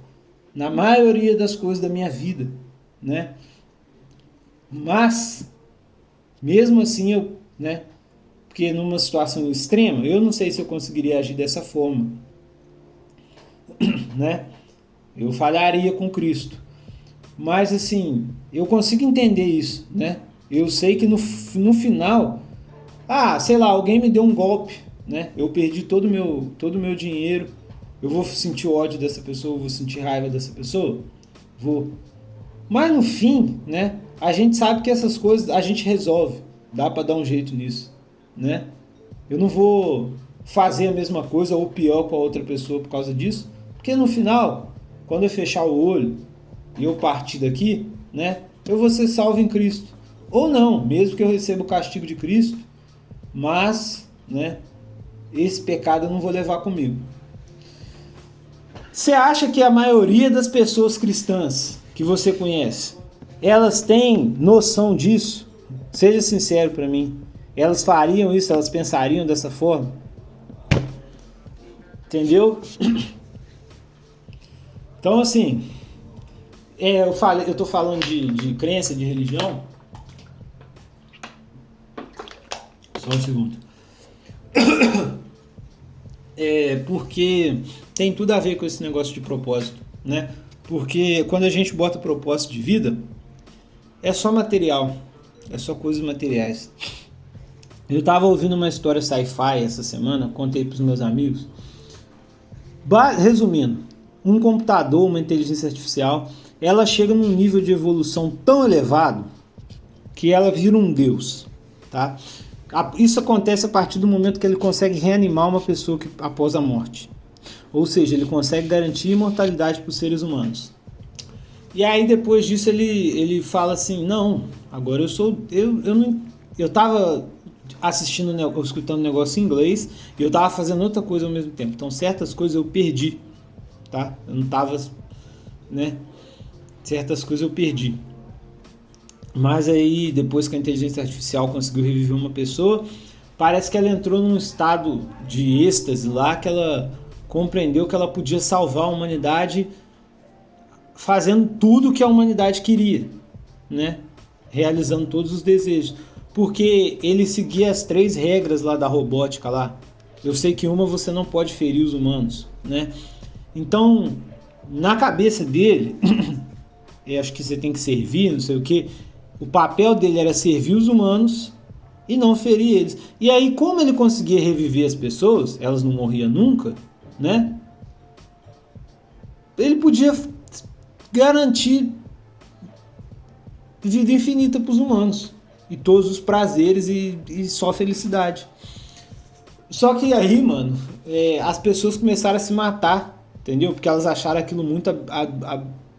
na maioria das coisas da minha vida, né? Mas, mesmo assim, né? Porque numa situação extrema, eu não sei se eu conseguiria agir dessa forma, né? Eu falharia com Cristo. Mas assim, eu consigo entender isso, né? Eu sei que no final, sei lá, alguém me deu um golpe, né? Eu perdi todo o meu dinheiro. Eu vou sentir ódio dessa pessoa, vou sentir raiva dessa pessoa? Vou. Mas no fim, né? A gente sabe que essas coisas a gente resolve. Dá pra dar um jeito nisso, né? Eu não vou fazer a mesma coisa ou pior com a outra pessoa por causa disso. Porque no final, quando eu fechar o olho e eu partir daqui, né? Eu vou ser salvo em Cristo. Ou não, mesmo que eu receba o castigo de Cristo, mas, né? Esse pecado eu não vou levar comigo. Você acha que a maioria das pessoas cristãs que você conhece, elas têm noção disso? Seja sincero para mim. Elas fariam isso? Elas pensariam dessa forma? Entendeu? Então, assim, eu tô falando de crença, de religião. Só um segundo. Porque tem tudo a ver com esse negócio de propósito, né? Porque quando a gente bota propósito de vida, é só material, é só coisas materiais. Eu tava ouvindo uma história sci-fi essa semana, contei pros meus amigos. Resumindo, um computador, uma inteligência artificial, ela chega num nível de evolução tão elevado que ela vira um deus, tá? Isso acontece a partir do momento que ele consegue reanimar uma pessoa após a morte. Ou seja, ele consegue garantir imortalidade para os seres humanos. E aí depois disso ele fala assim, não, agora eu tava assistindo, escutando um negócio em inglês e eu tava fazendo outra coisa ao mesmo tempo. Então certas coisas eu perdi, tá? Eu não tava, né? Certas coisas eu perdi. Mas aí depois que a inteligência artificial conseguiu reviver uma pessoa, parece que ela entrou num estado de êxtase lá, que ela compreendeu que ela podia salvar a humanidade fazendo tudo que a humanidade queria, né? Realizando todos os desejos. Porque ele seguia as 3 regras lá da robótica lá. Eu sei que uma você não pode ferir os humanos, né? Então, na cabeça dele, eu acho que você tem que servir, não sei o que. O papel dele era servir os humanos e não ferir eles. E aí, como ele conseguia reviver as pessoas, elas não morriam nunca, né? Ele podia garantir vida infinita para os humanos. E todos os prazeres e só felicidade. Só que aí, mano, as pessoas começaram a se matar, entendeu? Porque elas acharam aquilo muito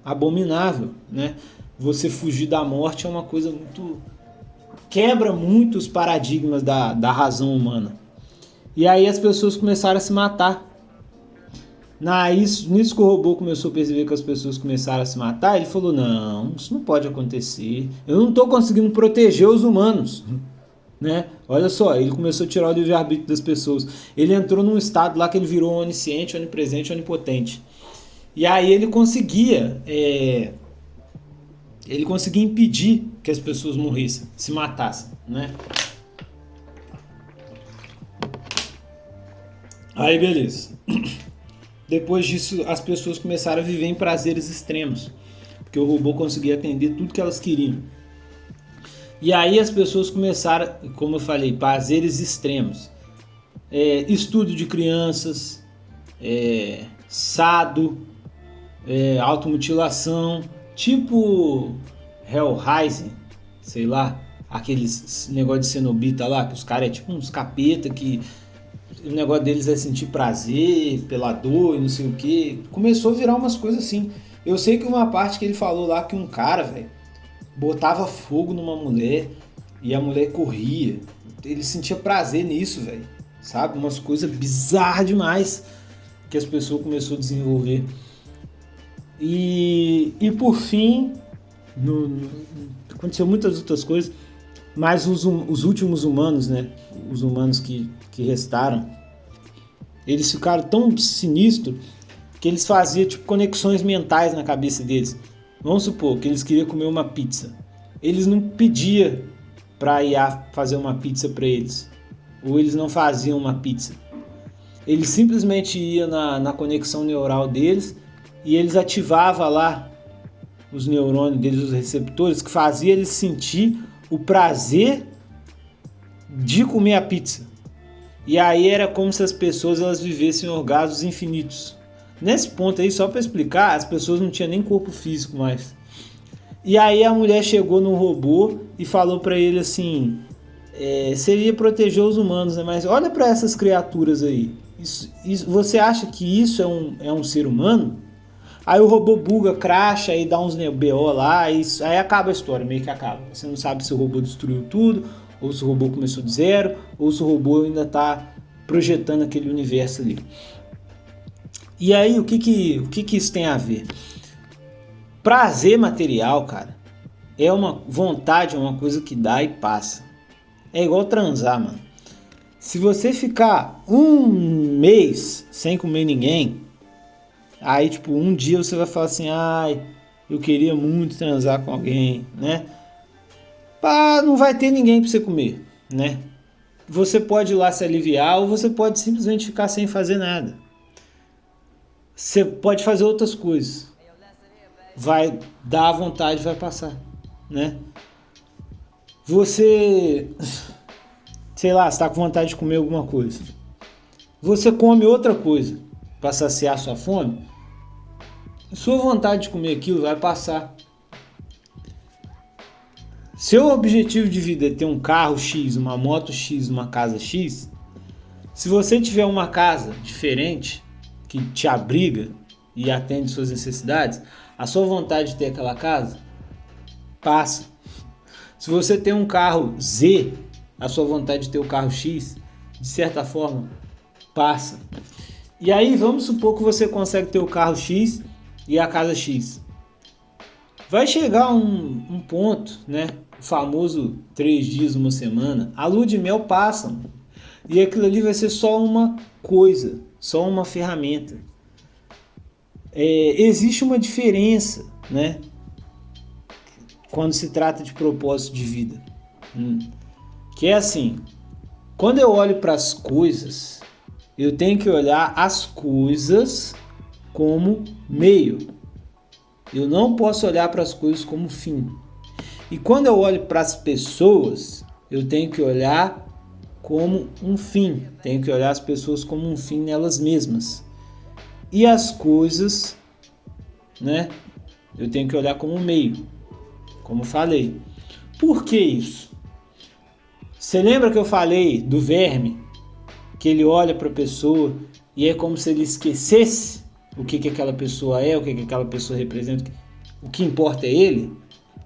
abominável, né? Você fugir da morte é uma coisa muito... quebra muito os paradigmas da razão humana. E aí as pessoas começaram a se matar. Nisso que o robô começou a perceber que as pessoas começaram a se matar, ele falou, não, isso não pode acontecer. Eu não estou conseguindo proteger os humanos. Né? Olha só, ele começou a tirar o livre-arbítrio das pessoas. Ele entrou num estado lá que ele virou onisciente, onipresente, onipotente. E aí ele conseguia impedir que as pessoas morressem, se matassem, né? Aí beleza. Depois disso, as pessoas começaram a viver em prazeres extremos, porque o robô conseguia atender tudo que elas queriam. E aí as pessoas começaram, como eu falei, prazeres extremos. Estudo de crianças, sado, automutilação, tipo Hellraiser, sei lá, aqueles negócio de cenobita lá, que os caras é tipo uns capeta que o negócio deles é sentir prazer pela dor e não sei o que. Começou a virar umas coisas assim. Eu sei que uma parte que ele falou lá que um cara, velho, botava fogo numa mulher e a mulher corria. Ele sentia prazer nisso, velho. Sabe? Umas coisas bizarras demais que as pessoas começaram a desenvolver. E por fim, aconteceu muitas outras coisas, mas os últimos humanos, né? Os humanos que restaram, eles ficaram tão sinistros que eles faziam tipo conexões mentais na cabeça deles. Vamos supor que eles queriam comer uma pizza. Eles não pediam para a IA fazer uma pizza para eles. Ou eles não faziam uma pizza. Eles simplesmente iam na conexão neural deles e eles ativavam lá os neurônios deles, os receptores, que fazia eles sentir o prazer de comer a pizza. E aí era como se as pessoas elas vivessem orgasmos infinitos. Nesse ponto aí, só para explicar, as pessoas não tinham nem corpo físico mais. E aí a mulher chegou no robô e falou para ele assim, seria proteger os humanos, né? Mas olha para essas criaturas aí. Você acha que isso é um ser humano? Aí o robô buga, cracha e dá uns BO lá, aí acaba a história, meio que acaba. Você não sabe se o robô destruiu tudo, ou se o robô começou de zero, ou se o robô ainda está projetando aquele universo ali. E aí, o que isso tem a ver? Prazer material, cara, é uma vontade, é uma coisa que dá e passa. É igual transar, mano. Se você ficar um mês sem comer ninguém, aí tipo, um dia você vai falar assim, ai, eu queria muito transar com alguém, né? Não vai ter ninguém pra você comer, né? Você pode ir lá se aliviar ou você pode simplesmente ficar sem fazer nada. Você pode fazer outras coisas. Vai dar a vontade, vai passar, né? Você, sei lá, está com vontade de comer alguma coisa. Você come outra coisa para saciar sua fome. Sua vontade de comer aquilo vai passar. Seu objetivo de vida é ter um carro X, uma moto X, uma casa X. Se você tiver uma casa diferente, que te abriga e atende suas necessidades, a sua vontade de ter aquela casa passa. Se você tem um carro Z, a sua vontade de ter o carro X, de certa forma, passa. E aí vamos supor que você consegue ter o carro X e a casa X. Vai chegar um ponto, né? O famoso 3 dias, uma semana, a lua de mel passa, mano. E aquilo ali vai ser só uma coisa, só uma ferramenta. Existe uma diferença, né? Quando se trata de propósito de vida. Que é assim, quando eu olho para as coisas, eu tenho que olhar as coisas como meio. Eu não posso olhar para as coisas como fim. E quando eu olho para as pessoas, eu tenho que olhar como um fim. Tenho que olhar as pessoas como um fim nelas mesmas. E as coisas, né? Eu tenho que olhar como um meio. Como falei. Por que isso? Você lembra que eu falei do verme? Que ele olha para a pessoa e é como se ele esquecesse o que aquela pessoa é, o que aquela pessoa representa. O que importa é ele?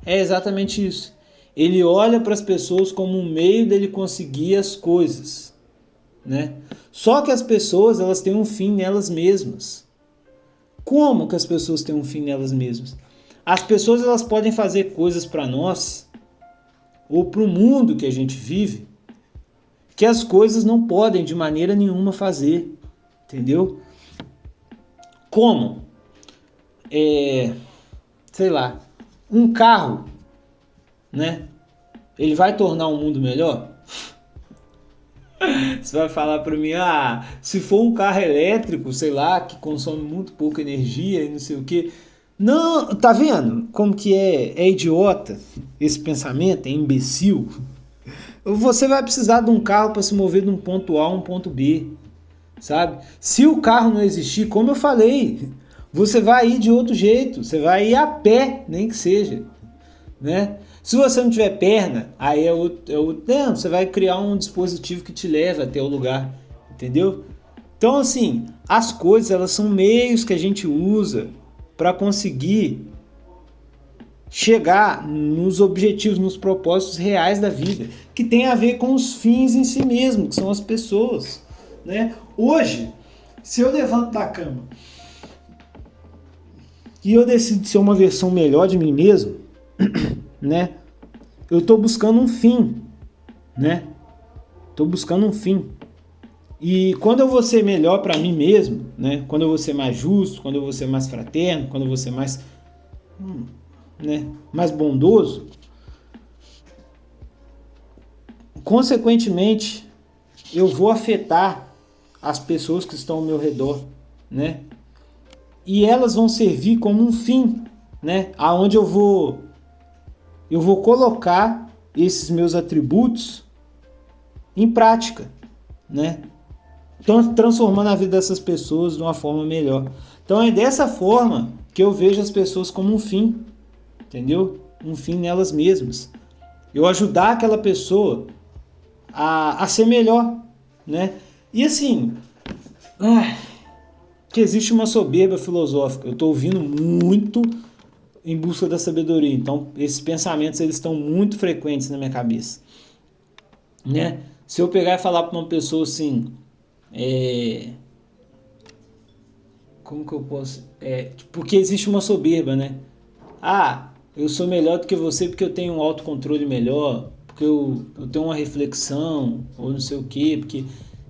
É exatamente isso. Ele olha para as pessoas como um meio dele conseguir as coisas, né? Só que as pessoas, elas têm um fim nelas mesmas. Como que as pessoas têm um fim nelas mesmas? As pessoas, elas podem fazer coisas para nós ou para o mundo que a gente vive que as coisas não podem de maneira nenhuma fazer, entendeu? Como? Sei lá, um carro, né? Ele vai tornar o mundo melhor? Você vai falar para mim, se for um carro elétrico, sei lá, que consome muito pouca energia e não sei o que. Não, tá vendo como que é idiota esse pensamento, é imbecil? Você vai precisar de um carro para se mover de um ponto A a um ponto B, sabe? Se o carro não existir, como eu falei, você vai ir de outro jeito, você vai ir a pé, nem que seja, né? Se você não tiver perna, aí você vai criar um dispositivo que te leva até o lugar, entendeu? Então, assim, as coisas, elas são meios que a gente usa para conseguir chegar nos objetivos, nos propósitos reais da vida, que tem a ver com os fins em si mesmo, que são as pessoas, né? Hoje, se eu levanto da cama e eu decido ser uma versão melhor de mim mesmo, né? Eu estou buscando um fim, né? Estou buscando um fim. E quando eu vou ser melhor para mim mesmo, né? Quando eu vou ser mais justo, quando eu vou ser mais fraterno, quando eu vou ser mais, né, mais bondoso, consequentemente, eu vou afetar as pessoas que estão ao meu redor, né? E elas vão servir como um fim, né? Aonde eu vou colocar esses meus atributos em prática, né? Então, transformando a vida dessas pessoas de uma forma melhor. Então, é dessa forma que eu vejo as pessoas como um fim, entendeu? Um fim nelas mesmas. Eu ajudar aquela pessoa a ser melhor, né? E assim, que existe uma soberba filosófica. Eu estou ouvindo muito em busca da sabedoria. Então, esses pensamentos, eles estão muito frequentes na minha cabeça, né? Se eu pegar e falar para uma pessoa assim, como que eu posso... porque existe uma soberba, né? Eu sou melhor do que você porque eu tenho um autocontrole melhor, porque eu tenho uma reflexão, ou não sei o quê, porque...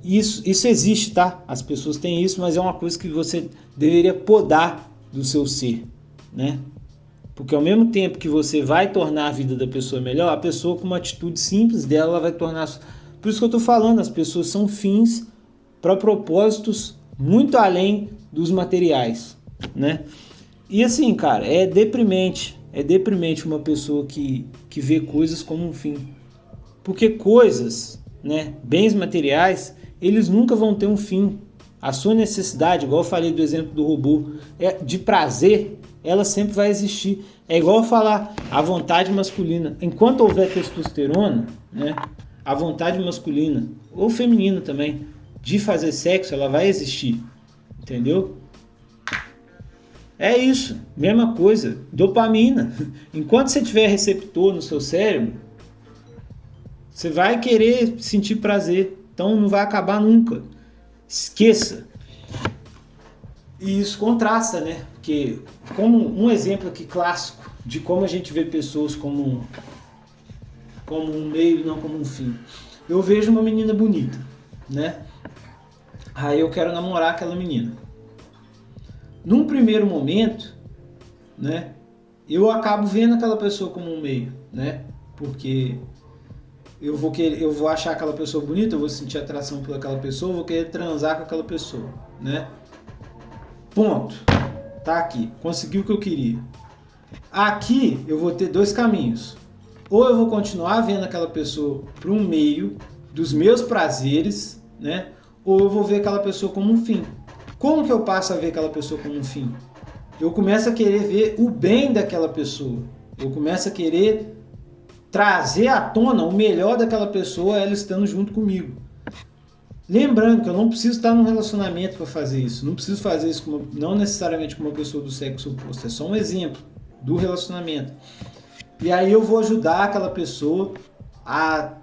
Isso existe, tá? As pessoas têm isso, mas é uma coisa que você deveria podar do seu ser, né? Porque ao mesmo tempo que você vai tornar a vida da pessoa melhor, a pessoa com uma atitude simples dela, ela vai tornar... Por isso que eu tô falando, as pessoas são fins para propósitos muito além dos materiais, né? E assim, cara, é deprimente uma pessoa que vê coisas como um fim. Porque coisas, né, bens materiais, eles nunca vão ter um fim. a sua necessidade, igual eu falei do exemplo do robô, de prazer, ela sempre vai existir. É igual eu falar, a vontade masculina, enquanto houver testosterona, né, a vontade masculina, ou feminina também, de fazer sexo, ela vai existir, entendeu? É isso, mesma coisa, dopamina. Enquanto você tiver receptor no seu cérebro, você vai querer sentir prazer, então não vai acabar nunca. Esqueça. E isso contrasta, né? Porque, como um exemplo aqui clássico de como a gente vê pessoas como um meio e não como um fim. Eu vejo uma menina bonita, né? Aí eu quero namorar aquela menina. Num primeiro momento, né? Eu acabo vendo aquela pessoa como um meio, né? Porque eu vou achar aquela pessoa bonita, eu vou sentir atração por aquela pessoa, eu vou querer transar com aquela pessoa, né? Ponto. Tá aqui. Consegui o que eu queria. Aqui eu vou ter dois caminhos. Ou eu vou continuar vendo aquela pessoa para um meio dos meus prazeres, né? Ou eu vou ver aquela pessoa como um fim. Como que eu passo a ver aquela pessoa como um fim? Eu começo a querer ver o bem daquela pessoa. Eu começo a querer trazer à tona o melhor daquela pessoa, ela estando junto comigo. Lembrando que eu não preciso estar num relacionamento para fazer isso. Não preciso fazer isso não necessariamente com uma pessoa do sexo oposto. É só um exemplo do relacionamento. E aí eu vou ajudar aquela pessoa a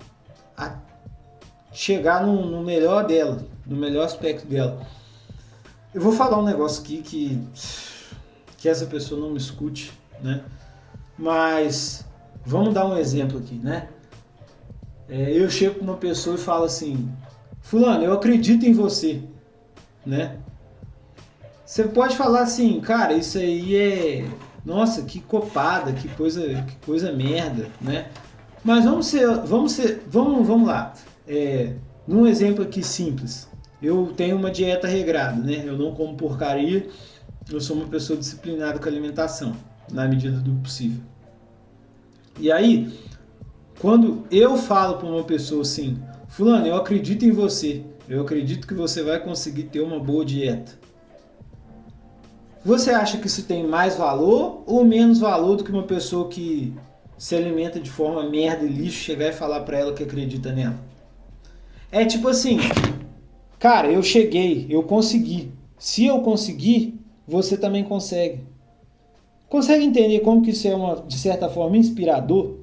chegar no melhor dela, no melhor aspecto dela. Eu vou falar um negócio aqui que essa pessoa não me escute, né? Mas vamos dar um exemplo aqui, né? Eu chego para uma pessoa e falo assim: fulano, eu acredito em você, né? Você pode falar assim, cara, isso aí é... Nossa, que copada, que coisa merda, né? Mas vamos lá. Num exemplo aqui simples. Eu tenho uma dieta regrada, né? Eu não como porcaria. Eu sou uma pessoa disciplinada com a alimentação, na medida do possível. E aí, quando eu falo para uma pessoa assim: fulano, eu acredito em você. Eu acredito que você vai conseguir ter uma boa dieta. Você acha que isso tem mais valor ou menos valor do que uma pessoa que se alimenta de forma merda e lixo chegar e falar para ela que acredita nela? É tipo assim, cara, eu cheguei, eu consegui. Se eu conseguir, você também consegue. Consegue entender como que isso é de certa forma inspirador?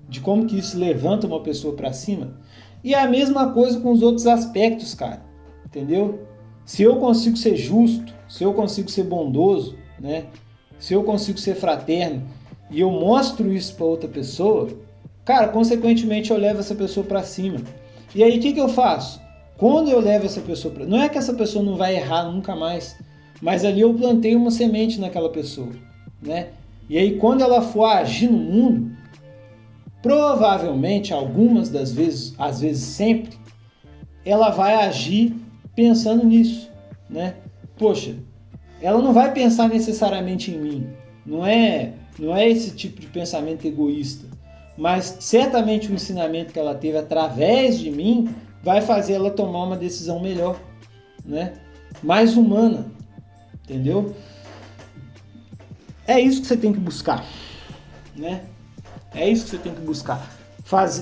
De como que isso levanta uma pessoa para cima? E é a mesma coisa com os outros aspectos, cara. Entendeu? Se eu consigo ser justo, se eu consigo ser bondoso, né? Se eu consigo ser fraterno e eu mostro isso para outra pessoa, cara, consequentemente eu levo essa pessoa para cima. E aí o que eu faço? Quando eu levo essa pessoa para... Não é que essa pessoa não vai errar nunca mais, mas ali eu plantei uma semente naquela pessoa, né? E aí quando ela for agir no mundo, provavelmente algumas das vezes, às vezes sempre, ela vai agir pensando nisso, né? Poxa, ela não vai pensar necessariamente em mim. Não é esse tipo de pensamento egoísta. Mas certamente o ensinamento que ela teve através de mim vai fazer ela tomar uma decisão melhor, né? Mais humana, entendeu? É isso que você tem que buscar, né? É isso que você tem que buscar.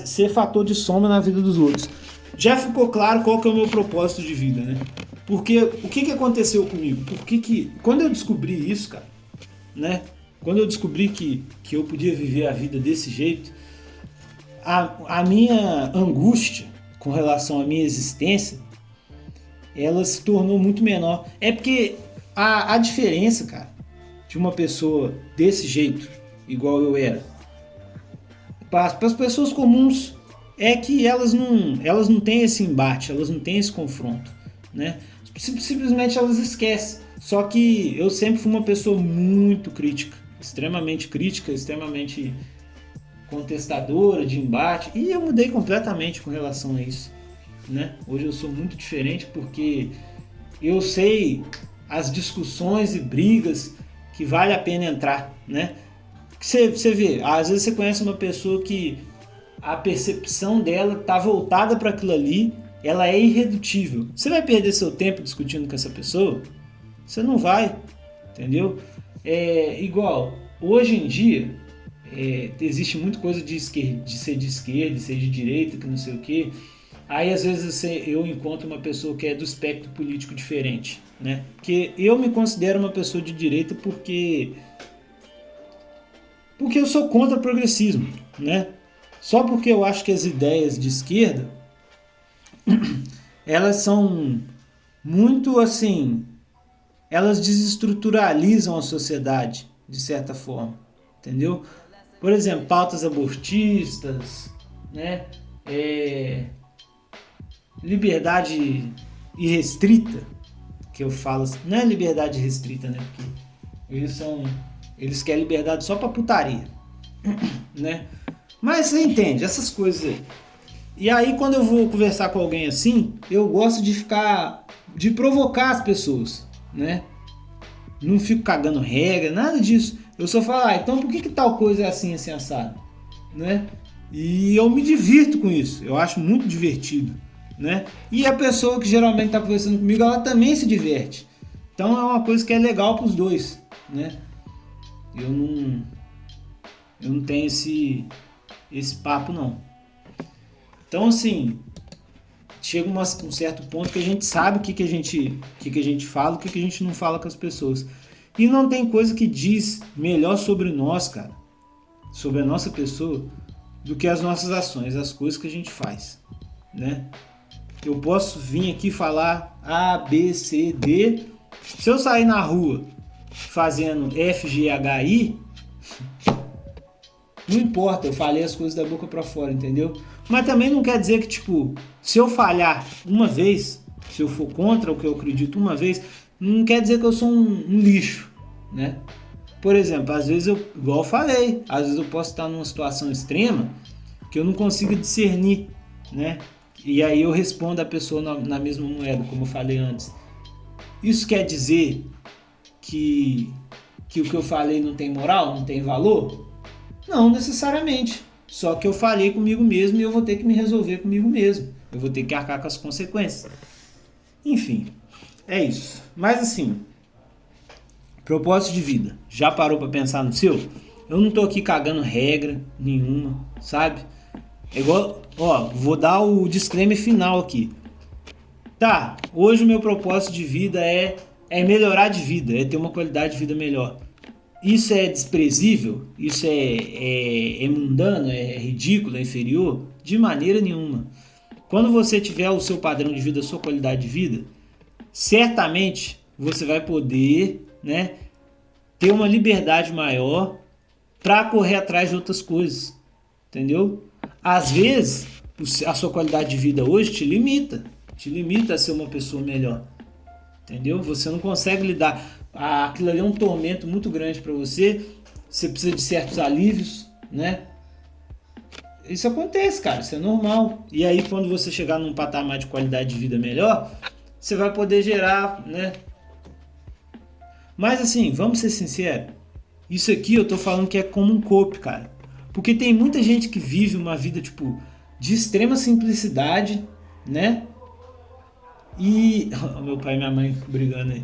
Ser fator de soma na vida dos outros. Já ficou claro qual que é o meu propósito de vida, né? Porque o que aconteceu comigo? Quando eu descobri isso, cara, né? Quando eu descobri que eu podia viver a vida desse jeito, a minha angústia com relação à minha existência, ela se tornou muito menor. É porque a diferença, cara, de uma pessoa desse jeito, igual eu era, para as pessoas comuns, é que elas não têm esse embate, elas não têm esse confronto, né? Simplesmente elas esquecem. Só que eu sempre fui uma pessoa muito crítica, extremamente contestadora, de embate, e eu mudei completamente com relação a isso, né? Hoje eu sou muito diferente porque eu sei as discussões e brigas que vale a pena entrar, né? Você vê, às vezes você conhece uma pessoa que a percepção dela está voltada para aquilo ali ela é irredutível. Você vai perder seu tempo discutindo com essa pessoa? Você não vai, entendeu? É igual, hoje em dia, existe muita coisa de ser de esquerda, de ser de direita, que não sei o quê. Aí às vezes eu encontro uma pessoa que é do espectro político diferente, né? Que eu me considero uma pessoa de direita porque eu sou contra o progressismo, né? Só porque eu acho que as ideias de esquerda elas são muito assim, elas desestruturalizam a sociedade de certa forma, entendeu? Por exemplo, pautas abortistas, né? Liberdade irrestrita, que eu falo assim, não é liberdade restrita, né? Porque eles querem liberdade só pra putaria, né? Mas você entende, essas coisas aí. E aí quando eu vou conversar com alguém assim, eu gosto de provocar as pessoas, né? Não fico cagando regra, nada disso. Eu só falo, então por que tal coisa é assim, assim, assado? Né? E eu me divirto com isso, eu acho muito divertido, né? E a pessoa que geralmente está conversando comigo, ela também se diverte. Então é uma coisa que é legal para os dois, né? Eu não tenho esse papo, não. Então, assim, chega um certo ponto que a gente sabe o que a gente fala, o que a gente não fala com as pessoas. E não tem coisa que diz melhor sobre nós, cara, sobre a nossa pessoa, do que as nossas ações, as coisas que a gente faz, né? Eu posso vir aqui falar A, B, C, D. Se eu sair na rua fazendo F, G, H, I, não importa, eu falei as coisas da boca pra fora, entendeu? Mas também não quer dizer que, tipo, se eu falhar uma vez, se eu for contra o que eu acredito uma vez, não quer dizer que eu sou um lixo, né? Por exemplo, às vezes igual eu falei, às vezes eu posso estar numa situação extrema que eu não consigo discernir, né? E aí eu respondo a pessoa na mesma moeda, como eu falei antes. Isso quer dizer que o que eu falei não tem moral, não tem valor? Não necessariamente. Só que eu falei comigo mesmo e eu vou ter que me resolver comigo mesmo. Eu vou ter que arcar com as consequências. Enfim, é isso. Mas assim, propósito de vida. Já parou pra pensar no seu? Eu não tô aqui cagando regra nenhuma, sabe? É igual, vou dar o disclaimer final aqui. Tá, hoje o meu propósito de vida é melhorar de vida, é ter uma qualidade de vida melhor. Isso é desprezível? Isso é mundano? É ridículo? É inferior? De maneira nenhuma. Quando você tiver o seu padrão de vida, a sua qualidade de vida, certamente você vai poder, né, ter uma liberdade maior para correr atrás de outras coisas. Entendeu? Às vezes, a sua qualidade de vida hoje te limita a ser uma pessoa melhor. Entendeu? Você não consegue lidar. Aquilo ali é um tormento muito grande para você. Você precisa de certos alívios, né? Isso acontece, cara. Isso é normal. E aí, quando você chegar num patamar de qualidade de vida melhor, você vai poder gerar, né? Mas assim, vamos ser sinceros. Isso aqui eu tô falando que é como um cope, cara. Porque tem muita gente que vive uma vida, tipo, de extrema simplicidade, né? E... meu pai e minha mãe brigando aí.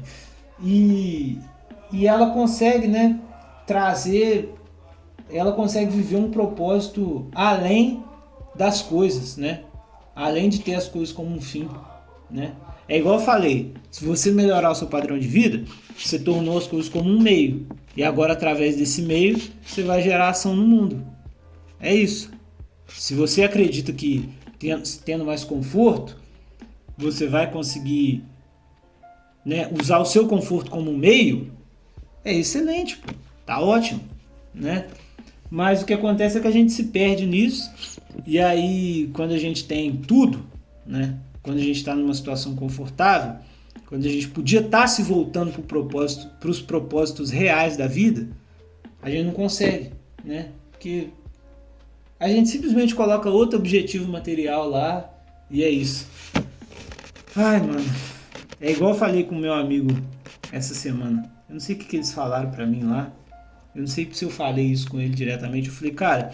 E ela consegue, né, trazer... Ela consegue viver um propósito além das coisas, né? Além de ter as coisas como um fim, né? É igual eu falei, se você melhorar o seu padrão de vida, você tornou as coisas como um meio. E agora, através desse meio, você vai gerar ação no mundo. É isso. Se você acredita que tendo mais conforto, você vai conseguir, né, usar o seu conforto como um meio, é excelente, pô. Tá ótimo, né? Mas o que acontece é que a gente se perde nisso, e aí quando a gente tem tudo, né? Quando a gente está numa situação confortável, quando a gente podia estar se voltando para os propósitos reais da vida, a gente não consegue, né? Porque a gente simplesmente coloca outro objetivo material lá e é isso. Ai, mano, é igual eu falei com o meu amigo essa semana. Eu não sei o que eles falaram pra mim lá. Eu não sei se eu falei isso com ele diretamente. Eu falei, cara,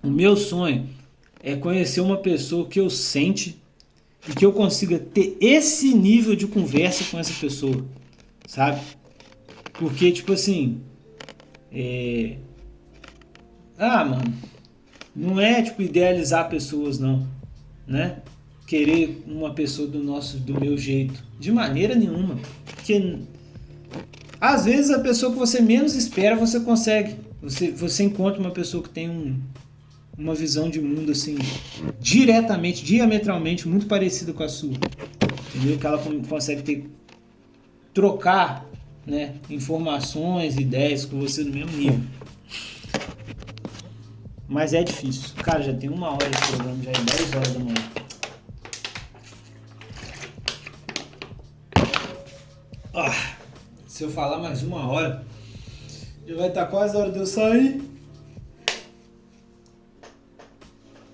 o meu sonho é conhecer uma pessoa que eu sente e que eu consiga ter esse nível de conversa com essa pessoa, sabe? Porque, tipo assim, mano, não é, tipo, idealizar pessoas, não, né? Querer uma pessoa do meu jeito, de maneira nenhuma, porque às vezes a pessoa que você menos espera, você consegue, você encontra uma pessoa que tem uma visão de mundo, assim, diametralmente, muito parecida com a sua, entendeu? Que ela consegue trocar, né, informações, ideias com você no mesmo nível. Mas é difícil. Cara, já tem 1 hora de programa, já é 10 horas da manhã. Se eu falar mais 1 hora, já vai estar quase a hora de eu sair.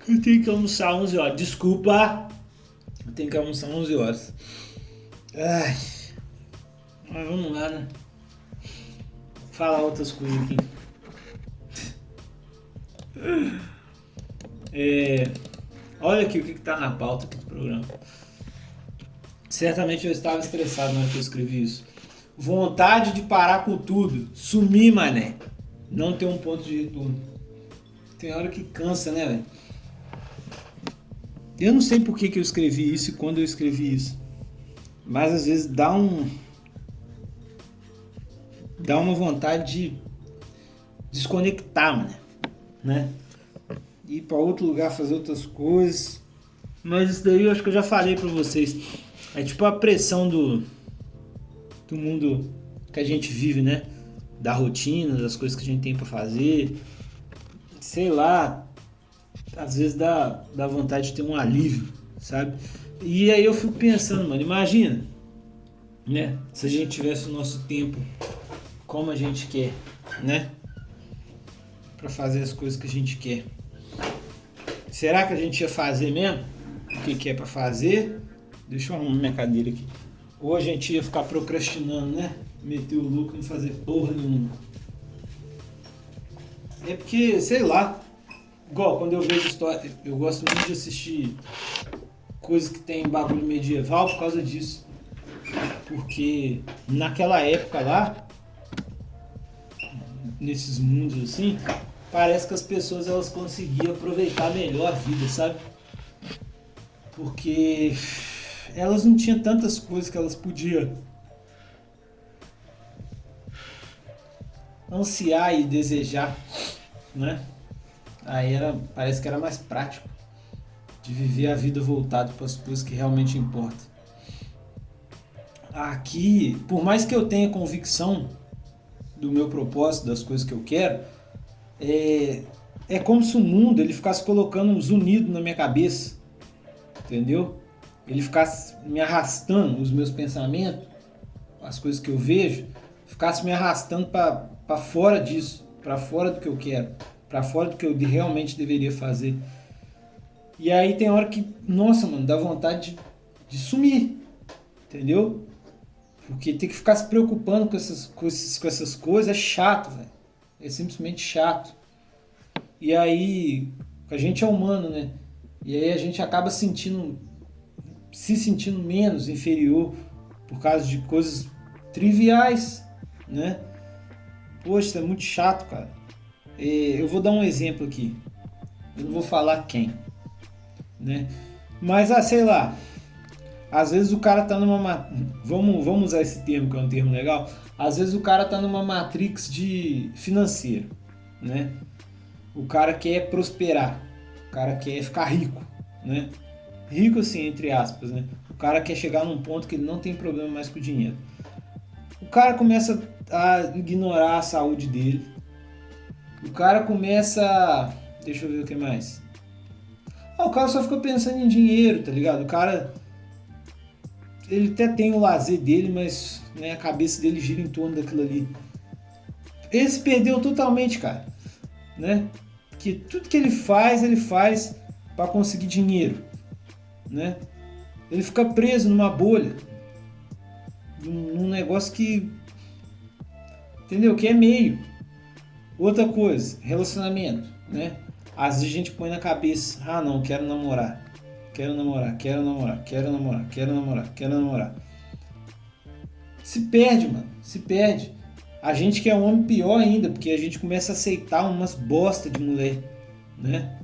Eu tenho que almoçar 11 horas. Desculpa. Eu tenho que almoçar 11 horas. Ai. Mas vamos lá, né? Falar outras coisas aqui. Olha aqui o que tá na pauta aqui do programa. Certamente eu estava estressado na hora que eu escrevi isso. Vontade de parar com tudo. Sumir, mané. Não ter um ponto de retorno. Tem hora que cansa, né, velho? Eu não sei por que eu escrevi isso e quando eu escrevi isso. Mas às vezes dá uma vontade de desconectar, mano, né? Ir pra outro lugar fazer outras coisas. Mas isso daí eu acho que eu já falei pra vocês. É tipo a pressão do mundo que a gente vive, né? Da rotina, das coisas que a gente tem pra fazer. Sei lá, às vezes dá vontade de ter um alívio, sabe? E aí eu fico pensando, mano, imagina, né? Se a gente tivesse o nosso tempo como a gente quer, né? Pra fazer as coisas que a gente quer. Será que a gente ia fazer mesmo o que é pra fazer? Deixa eu arrumar minha cadeira aqui. Ou a gente ia ficar procrastinando, né? Meter o louco e não fazer porra nenhuma. É porque, sei lá, igual quando eu vejo história, eu gosto muito de assistir coisas que tem bagulho medieval por causa disso. Porque naquela época lá, nesses mundos assim, parece que as pessoas elas conseguiam aproveitar melhor a vida, sabe? Porque elas não tinham tantas coisas que elas podiam ansiar e desejar, né? Aí parece que era mais prático de viver a vida voltado para as coisas que realmente importam. Aqui, por mais que eu tenha convicção do meu propósito, das coisas que eu quero, é como se o mundo ele ficasse colocando um zunido na minha cabeça, entendeu? Ele ficasse me arrastando, os meus pensamentos, as coisas que eu vejo, ficasse me arrastando para fora disso, para fora do que eu quero, para fora do que eu realmente deveria fazer. E aí tem hora que, nossa, mano, dá vontade de sumir, entendeu? Porque ter que ficar se preocupando com essas coisas é chato, velho. É simplesmente chato. E aí, a gente é humano, né? E aí a gente acaba se sentindo menos inferior por causa de coisas triviais, né? Poxa, isso é muito chato, cara. Eu vou dar um exemplo aqui. Eu não vou falar quem, né? Mas, sei lá, às vezes o cara tá numa... Vamos usar esse termo, que é um termo legal. Às vezes o cara tá numa matrix financeira, né? O cara quer prosperar, o cara quer ficar rico, né? Rico assim, entre aspas, né? O cara quer chegar num ponto que ele não tem problema mais com o dinheiro. O cara começa a ignorar a saúde dele. O cara começa... Deixa eu ver o que mais. O cara só fica pensando em dinheiro, tá ligado? O cara... Ele até tem o lazer dele, mas né, a cabeça dele gira em torno daquilo ali. Ele se perdeu totalmente, cara. Né? Que tudo que ele faz para conseguir dinheiro. Né? Ele fica preso numa bolha. Num negócio que... Entendeu? Que é meio. Outra coisa, relacionamento. Né? Às vezes a gente põe na cabeça, não, quero namorar. quero namorar, quero namorar, quero namorar, quero namorar, quero namorar. Se perde, mano, se perde. A gente que é homem pior ainda, porque a gente começa a aceitar umas bosta de mulher, né?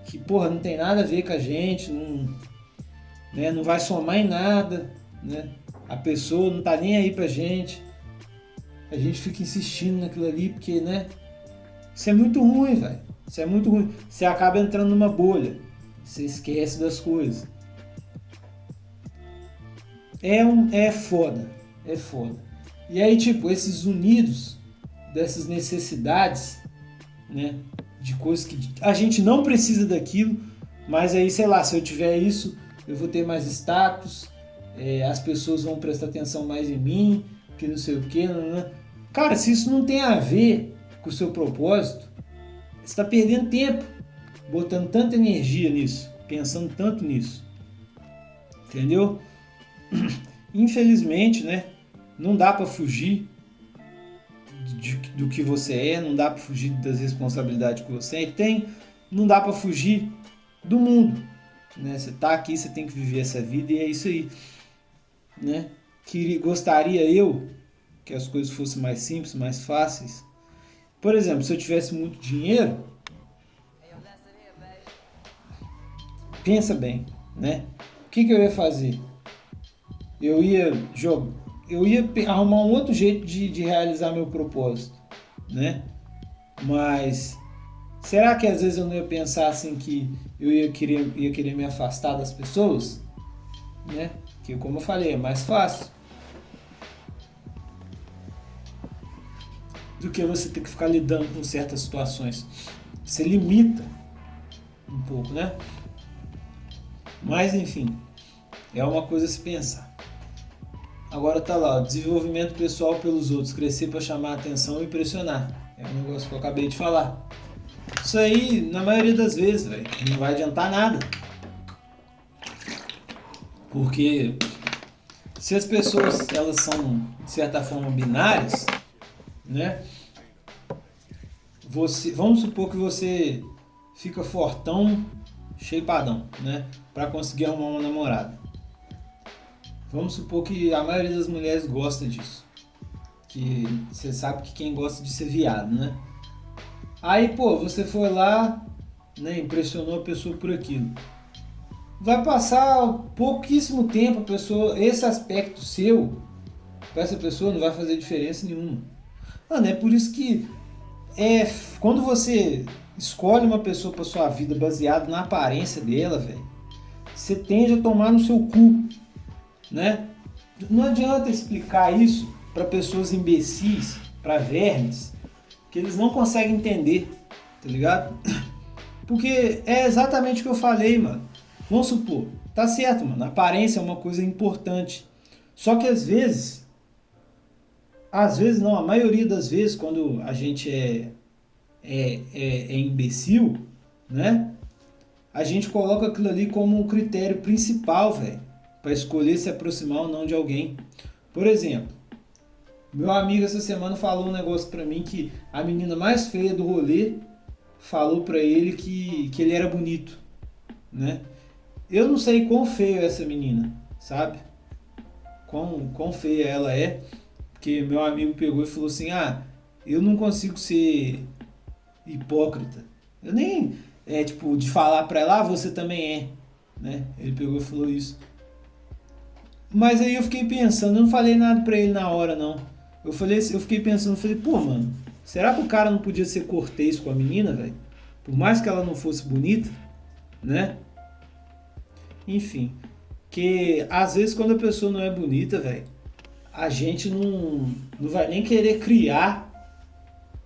Que, porra, não tem nada a ver com a gente, não, né? Não vai somar em nada, né? A pessoa não tá nem aí pra gente. A gente fica insistindo naquilo ali, porque, né? Isso é muito ruim, velho. Isso é muito ruim. Você acaba entrando numa bolha. Você esquece das coisas. É foda. É foda. E aí, tipo, esses unidos dessas necessidades, né? De coisas que a gente não precisa daquilo, mas aí, sei lá, se eu tiver isso, eu vou ter mais status, as pessoas vão prestar atenção mais em mim, que não sei o que. Cara, se isso não tem a ver com o seu propósito, você está perdendo tempo, botando tanta energia nisso, pensando tanto nisso. Entendeu? Infelizmente, né? Não dá para fugir do que você é, não dá para fugir das responsabilidades que você tem, não dá para fugir do mundo, né? Você tá aqui, você tem que viver essa vida e é isso aí, né? Gostaria eu que as coisas fossem mais simples, mais fáceis. Por exemplo, se eu tivesse muito dinheiro, pensa bem, né? O que eu ia fazer? Eu ia arrumar um outro jeito de realizar meu propósito, né? Mas será que às vezes eu não ia pensar assim que eu ia querer me afastar das pessoas, né? Que, como eu falei, é mais fácil do que você ter que ficar lidando com certas situações. Você limita um pouco, né? Mas enfim, é uma coisa a se pensar. Agora tá lá, o desenvolvimento pessoal pelos outros, crescer para chamar a atenção e impressionar. É um negócio que eu acabei de falar. Isso aí, na maioria das vezes, véio, não vai adiantar nada. Porque se as pessoas elas são, de certa forma, binárias, né? Vamos supor que você fica fortão, shapeadão, né? Para conseguir arrumar uma namorada. Vamos supor que a maioria das mulheres gosta disso. Que você sabe que quem gosta de ser viado, né? Aí, pô, você foi lá, né? Impressionou a pessoa por aquilo. Vai passar pouquíssimo tempo, a pessoa, esse aspecto seu, para essa pessoa não vai fazer diferença nenhuma. Mano, é por isso que quando você escolhe uma pessoa para sua vida baseado na aparência dela, velho, você tende a tomar no seu cu, né? Não adianta explicar isso para pessoas imbecis, para vermes, que eles não conseguem entender, tá ligado? Porque é exatamente o que eu falei, mano. Vamos supor, tá certo, mano, a aparência é uma coisa importante. Só que às vezes não, a maioria das vezes, quando a gente é imbecil, né? A gente coloca aquilo ali como um critério principal, velho, para escolher se aproximar ou não de alguém. Por exemplo, meu amigo essa semana falou um negócio pra mim que a menina mais feia do rolê falou pra ele que ele era bonito, né? Eu não sei quão feia é essa menina, sabe? Quão feia ela é, porque meu amigo pegou e falou assim, eu não consigo ser hipócrita. Eu nem, de falar pra ela, você também é, né? Ele pegou e falou isso. Mas aí eu fiquei pensando, eu não falei nada pra ele na hora, não. Eu fiquei pensando, pô, mano, será que o cara não podia ser cortês com a menina, velho? Por mais que ela não fosse bonita, né? Enfim, que às vezes quando a pessoa não é bonita, velho, a gente não vai nem querer criar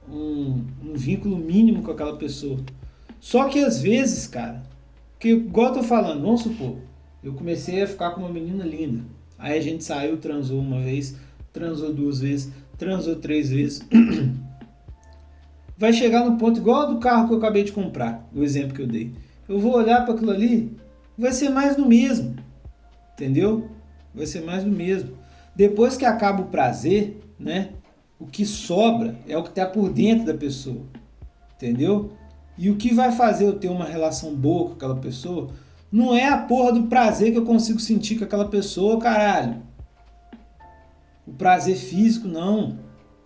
um vínculo mínimo com aquela pessoa. Só que às vezes, cara, que igual eu tô falando, vamos supor, eu comecei a ficar com uma menina linda. Aí a gente saiu, transou uma vez, transou 2 vezes, transou 3 vezes. Vai chegar no ponto igual do carro que eu acabei de comprar, o exemplo que eu dei. Eu vou olhar para aquilo ali, vai ser mais do mesmo, entendeu? Vai ser mais do mesmo. Depois que acaba o prazer, né? O que sobra é o que está por dentro da pessoa, entendeu? E o que vai fazer eu ter uma relação boa com aquela pessoa Não é a porra do prazer que eu consigo sentir com aquela pessoa, caralho. O prazer físico, não.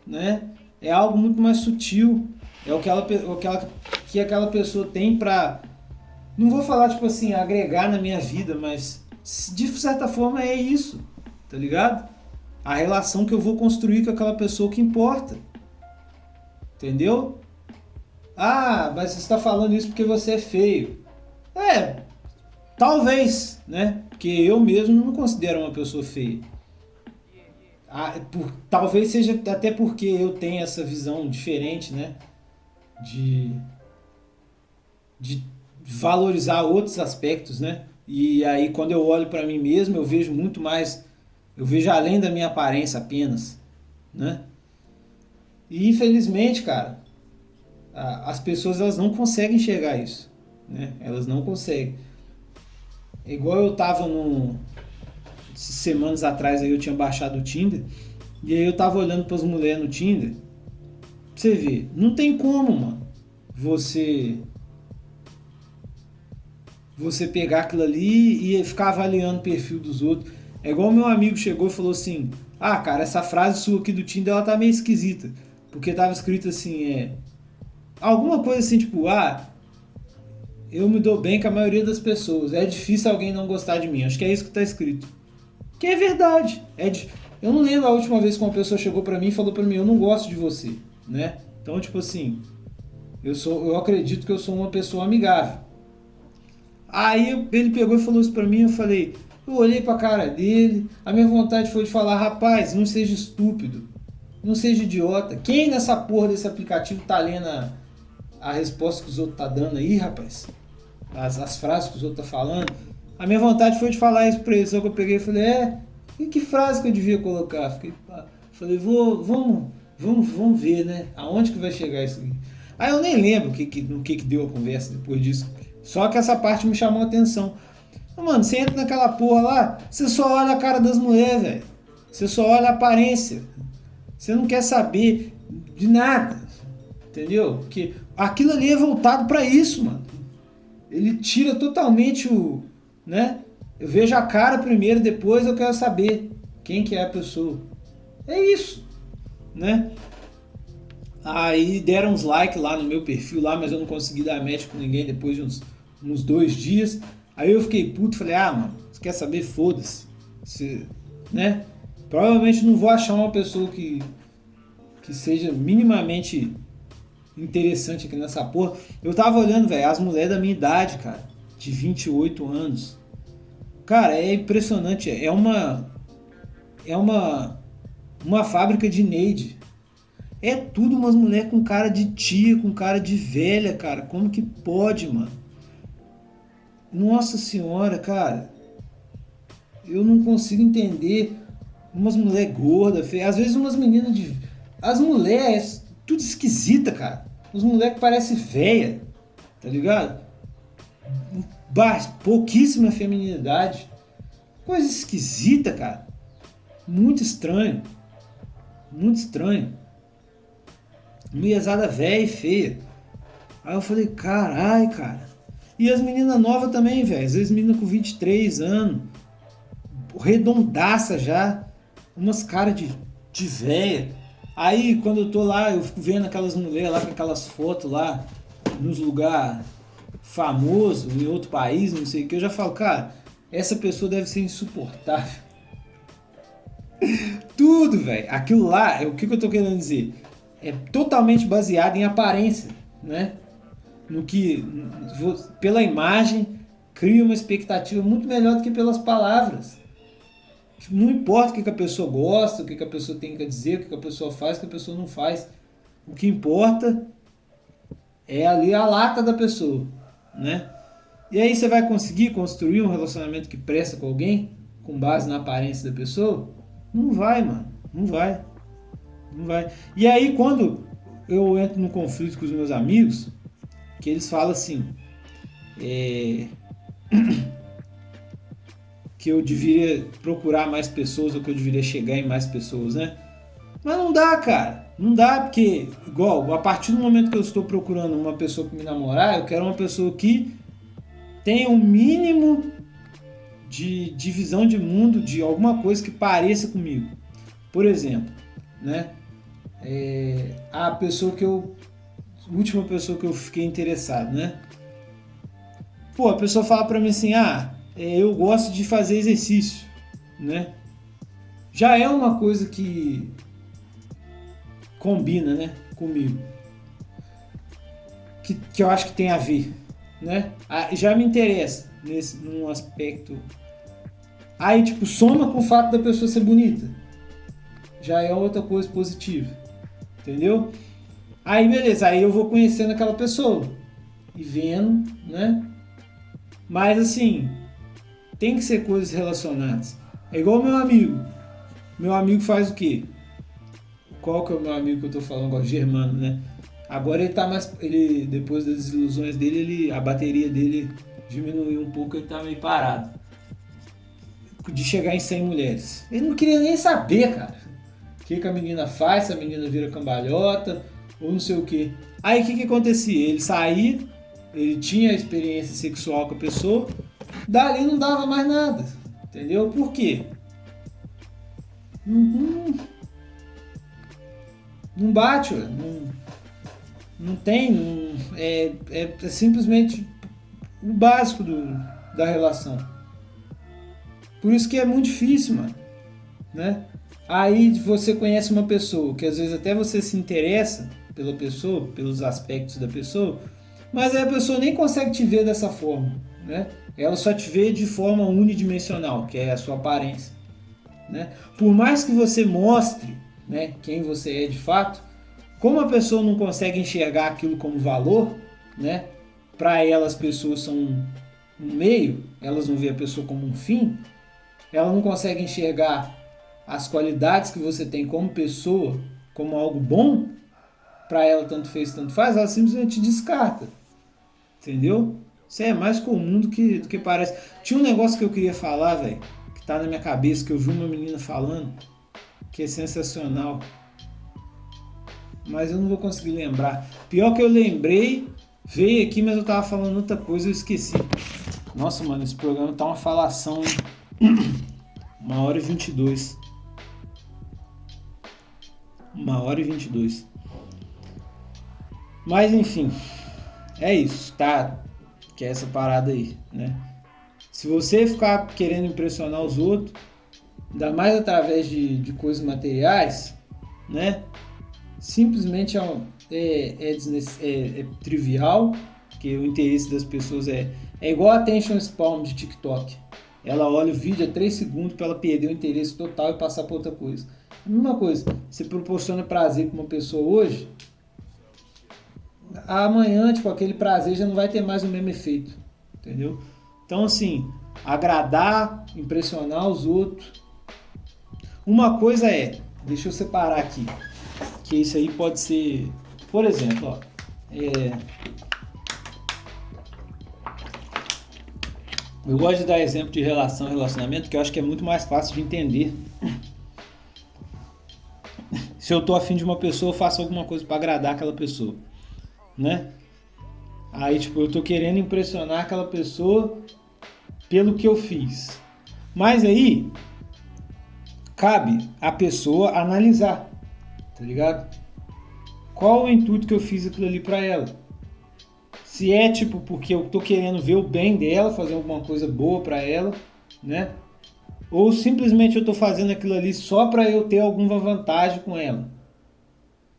Né? É algo muito mais sutil. É o que aquela pessoa tem pra... Não vou falar, tipo assim, agregar na minha vida, mas de certa forma é isso, tá ligado? A relação que eu vou construir com aquela pessoa que importa. Entendeu? Ah, mas você está falando isso porque você é feio. Talvez, né? Porque eu mesmo não me considero uma pessoa feia. Talvez seja até porque eu tenho essa visão diferente, né? De valorizar outros aspectos, né? E aí quando eu olho para mim mesmo, eu vejo muito mais, eu vejo além da minha aparência apenas, né? E infelizmente, cara, as pessoas elas não conseguem enxergar isso, né? Elas não conseguem. É igual eu tava semanas atrás aí eu tinha baixado o Tinder e aí eu tava olhando para as mulheres no Tinder. Pra você ver, não tem como, mano, você pegar aquilo ali e ficar avaliando o perfil dos outros. É igual meu amigo chegou e falou assim: ah, cara, essa frase sua aqui do Tinder ela tá meio esquisita, porque tava escrito assim, alguma coisa assim, tipo, eu me dou bem com a maioria das pessoas, é difícil alguém não gostar de mim. Acho que é isso que tá escrito. Que é verdade. Eu não lembro a última vez que uma pessoa chegou pra mim e falou pra mim: eu não gosto de você, né? Então, tipo assim, eu acredito que eu sou uma pessoa amigável. Aí ele pegou e falou isso pra mim, eu olhei pra cara dele, a minha vontade foi de falar: rapaz, não seja estúpido, não seja idiota. Quem nessa porra desse aplicativo tá lendo a resposta que os outros tá dando aí, rapaz? As frases que os outros tá falando? A minha vontade foi de falar isso pra ele, só que eu peguei e falei: e que frase que eu devia colocar? Falei, vamos ver, né? Aonde que vai chegar isso aqui? Aí eu nem lembro no que deu a conversa depois disso. Só que essa parte me chamou a atenção. Mano, você entra naquela porra lá, você só olha a cara das mulheres, velho. Você só olha a aparência. Você não quer saber de nada. Entendeu? Porque aquilo ali é voltado pra isso, mano. Ele tira totalmente né? Eu vejo a cara primeiro, depois eu quero saber quem que é a pessoa. É isso, né? Aí deram uns likes lá no meu perfil lá, mas eu não consegui dar match com ninguém depois de uns 2 dias. Aí eu fiquei puto, falei: mano, você quer saber? Foda-se. Né? Provavelmente não vou achar uma pessoa que seja minimamente interessante aqui nessa porra. Eu tava olhando, velho, as mulheres da minha idade, cara, de 28 anos. Cara, é impressionante. É uma fábrica de Neide. É tudo umas mulheres com cara de tia, com cara de velha, cara. Como que pode, mano? Nossa senhora, cara. Eu não consigo entender. Umas mulheres gordas, feias. Às vezes umas meninas de... As mulheres, tudo esquisita, cara. As mulheres que parecem velha, tá ligado? Pouquíssima feminilidade. Coisa esquisita, cara. Muito estranho. Muito estranho. Mulherzada velha e feia. Aí eu falei: carai, cara. E as meninas novas também, velho. Às vezes meninas com 23 anos. Redondaça já. Umas caras de velha. Aí quando eu tô lá, eu fico vendo aquelas mulheres lá com aquelas fotos lá nos lugares famosos, em outro país, não sei o que. Eu já falo: cara, essa pessoa deve ser insuportável. Tudo, velho. Aquilo lá, o que eu tô querendo dizer? É totalmente baseado em aparência, né? No que, pela imagem, cria uma expectativa muito melhor do que pelas palavras. Não importa o que a pessoa gosta, o que a pessoa tem que dizer, o que a pessoa faz, o que a pessoa não faz. O que importa é ali a lata da pessoa, né? E aí você vai conseguir construir um relacionamento que presta com alguém com base na aparência da pessoa? Não vai, mano. Não vai. Não vai. E aí quando eu entro no conflito com os meus amigos, que eles falam assim, que eu deveria procurar mais pessoas ou que eu deveria chegar em mais pessoas, né? Mas não dá, cara. Não dá porque, igual, a partir do momento que eu estou procurando uma pessoa para me namorar, eu quero uma pessoa que tenha um mínimo de visão de mundo, de alguma coisa que pareça comigo. Por exemplo, né? A última pessoa que eu fiquei interessado, né? Pô, a pessoa fala pra mim assim, eu gosto de fazer exercício, né? Já é uma coisa que combina, né, comigo. Que eu acho que tem a ver, né? Já me interessa num aspecto. Aí, tipo, soma com o fato da pessoa ser bonita. Já é outra coisa positiva. Entendeu? Aí, beleza. Aí eu vou conhecendo aquela pessoa. E vendo, né? Mas, assim, tem que ser coisas relacionadas. É igual o meu amigo. Meu amigo faz o quê? Qual que é o meu amigo que eu tô falando agora? Germano, né? Agora ele tá mais... depois das desilusões dele, a bateria dele diminuiu um pouco, ele tá meio parado. De chegar em 100 mulheres. Ele não queria nem saber, cara. O que a menina faz, se a menina vira cambalhota, ou não sei o que. Aí o que acontecia? Ele saía, ele tinha a experiência sexual com a pessoa, dali não dava mais nada. Entendeu? Por quê? Não bate, não tem, é simplesmente o básico da relação. Por isso que é muito difícil, mano, né? Aí você conhece uma pessoa que às vezes até você se interessa pela pessoa, pelos aspectos da pessoa, mas aí a pessoa nem consegue te ver dessa forma, né? Ela só te vê de forma unidimensional, que é a sua aparência, né? Por mais que você mostre, né, quem você é de fato, como a pessoa não consegue enxergar aquilo como valor, né? Para ela as pessoas são um meio, elas não veem a pessoa como um fim, ela não consegue enxergar as qualidades que você tem como pessoa como algo bom, para ela tanto fez, tanto faz, ela simplesmente descarta. Entendeu? Isso é mais comum do que parece. Tinha um negócio que eu queria falar, velho, que tá na minha cabeça, que eu vi uma menina falando, que é sensacional. Mas eu não vou conseguir lembrar. Pior que eu lembrei, veio aqui, mas eu tava falando outra coisa e eu esqueci. Nossa, mano, esse programa tá uma falação, hein? 1h22. 1h22. Mas enfim, é isso, tá? Que é essa parada aí, né? Se você ficar querendo impressionar os outros, ainda mais através de coisas materiais, né? Simplesmente é trivial, porque o interesse das pessoas é igual a attention spam de TikTok. Ela olha o vídeo a 3 segundos para ela perder o interesse total e passar para outra coisa. A mesma coisa, você proporciona prazer para uma pessoa hoje, amanhã, tipo, aquele prazer já não vai ter mais o mesmo efeito, entendeu? Então, assim, agradar, impressionar os outros. Uma coisa deixa eu separar aqui, que isso aí pode ser, por exemplo, ó, eu gosto de dar exemplo de relacionamento, que eu acho que é muito mais fácil de entender. Se eu tô afim de uma pessoa, eu faço alguma coisa para agradar aquela pessoa, né? Aí, tipo, eu tô querendo impressionar aquela pessoa pelo que eu fiz. Mas aí, cabe a pessoa analisar, tá ligado? Qual o intuito que eu fiz aquilo ali pra ela? Se é, tipo, porque eu tô querendo ver o bem dela, fazer alguma coisa boa pra ela, né? Ou simplesmente eu tô fazendo aquilo ali só pra eu ter alguma vantagem com ela.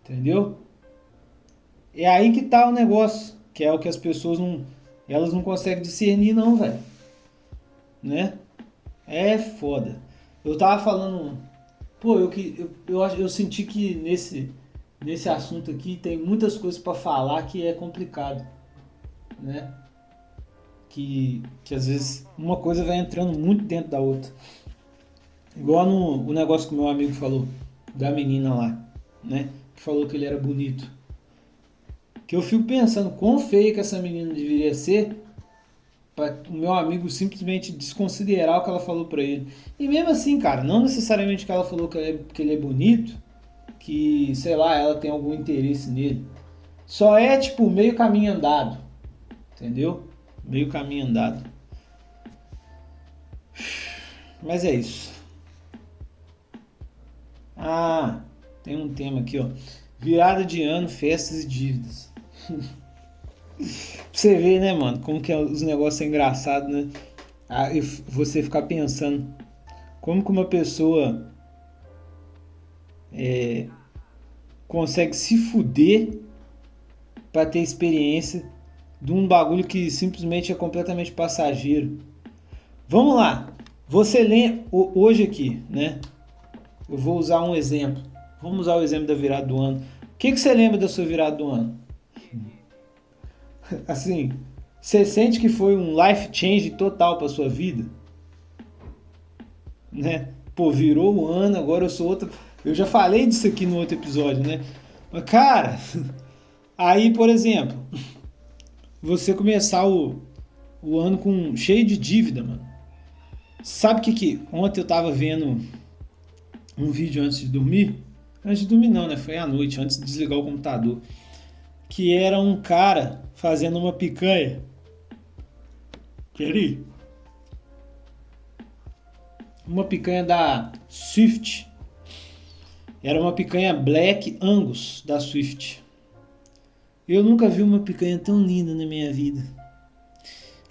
Entendeu? É aí que tá o negócio, que é o que as pessoas elas não conseguem discernir não, velho. Né? É foda. Eu tava falando, pô, eu senti que nesse assunto aqui tem muitas coisas pra falar que é complicado, né? Que às vezes uma coisa vai entrando muito dentro da outra. Igual o negócio que o meu amigo falou, da menina lá, né? Que falou que ele era bonito. Que eu fico pensando quão feia que essa menina deveria ser para o meu amigo simplesmente desconsiderar o que ela falou para ele. E mesmo assim, cara, não necessariamente que ela falou que ele é bonito, que, sei lá, ela tem algum interesse nele. Só é, tipo, meio caminho andado, entendeu? Meio caminho andado. Mas é isso. Ah, tem um tema aqui, ó. Virada de ano, festas e dívidas. Pra você ver, né, mano, como que os negócios são engraçados, né? E você ficar pensando como que uma pessoa consegue se fuder pra ter experiência de um bagulho que simplesmente é completamente passageiro. Vamos lá. Você lembra hoje aqui, né? Eu vou usar um exemplo. Vamos usar o exemplo da virada do ano. O que você lembra da sua virada do ano? Assim, você sente que foi um life change total pra sua vida? Né? Pô, virou o ano, agora eu sou outro. Eu já falei disso aqui no outro episódio, né? Mas, cara, aí, por exemplo, você começar o ano cheio de dívida, mano. Sabe o que ontem eu tava vendo um vídeo antes de dormir? Antes de dormir não, né? Foi à noite, antes de desligar o computador. Que era um cara fazendo uma picanha. Querido? Uma picanha da Swift. Era uma picanha Black Angus da Swift. Eu nunca vi uma picanha tão linda na minha vida.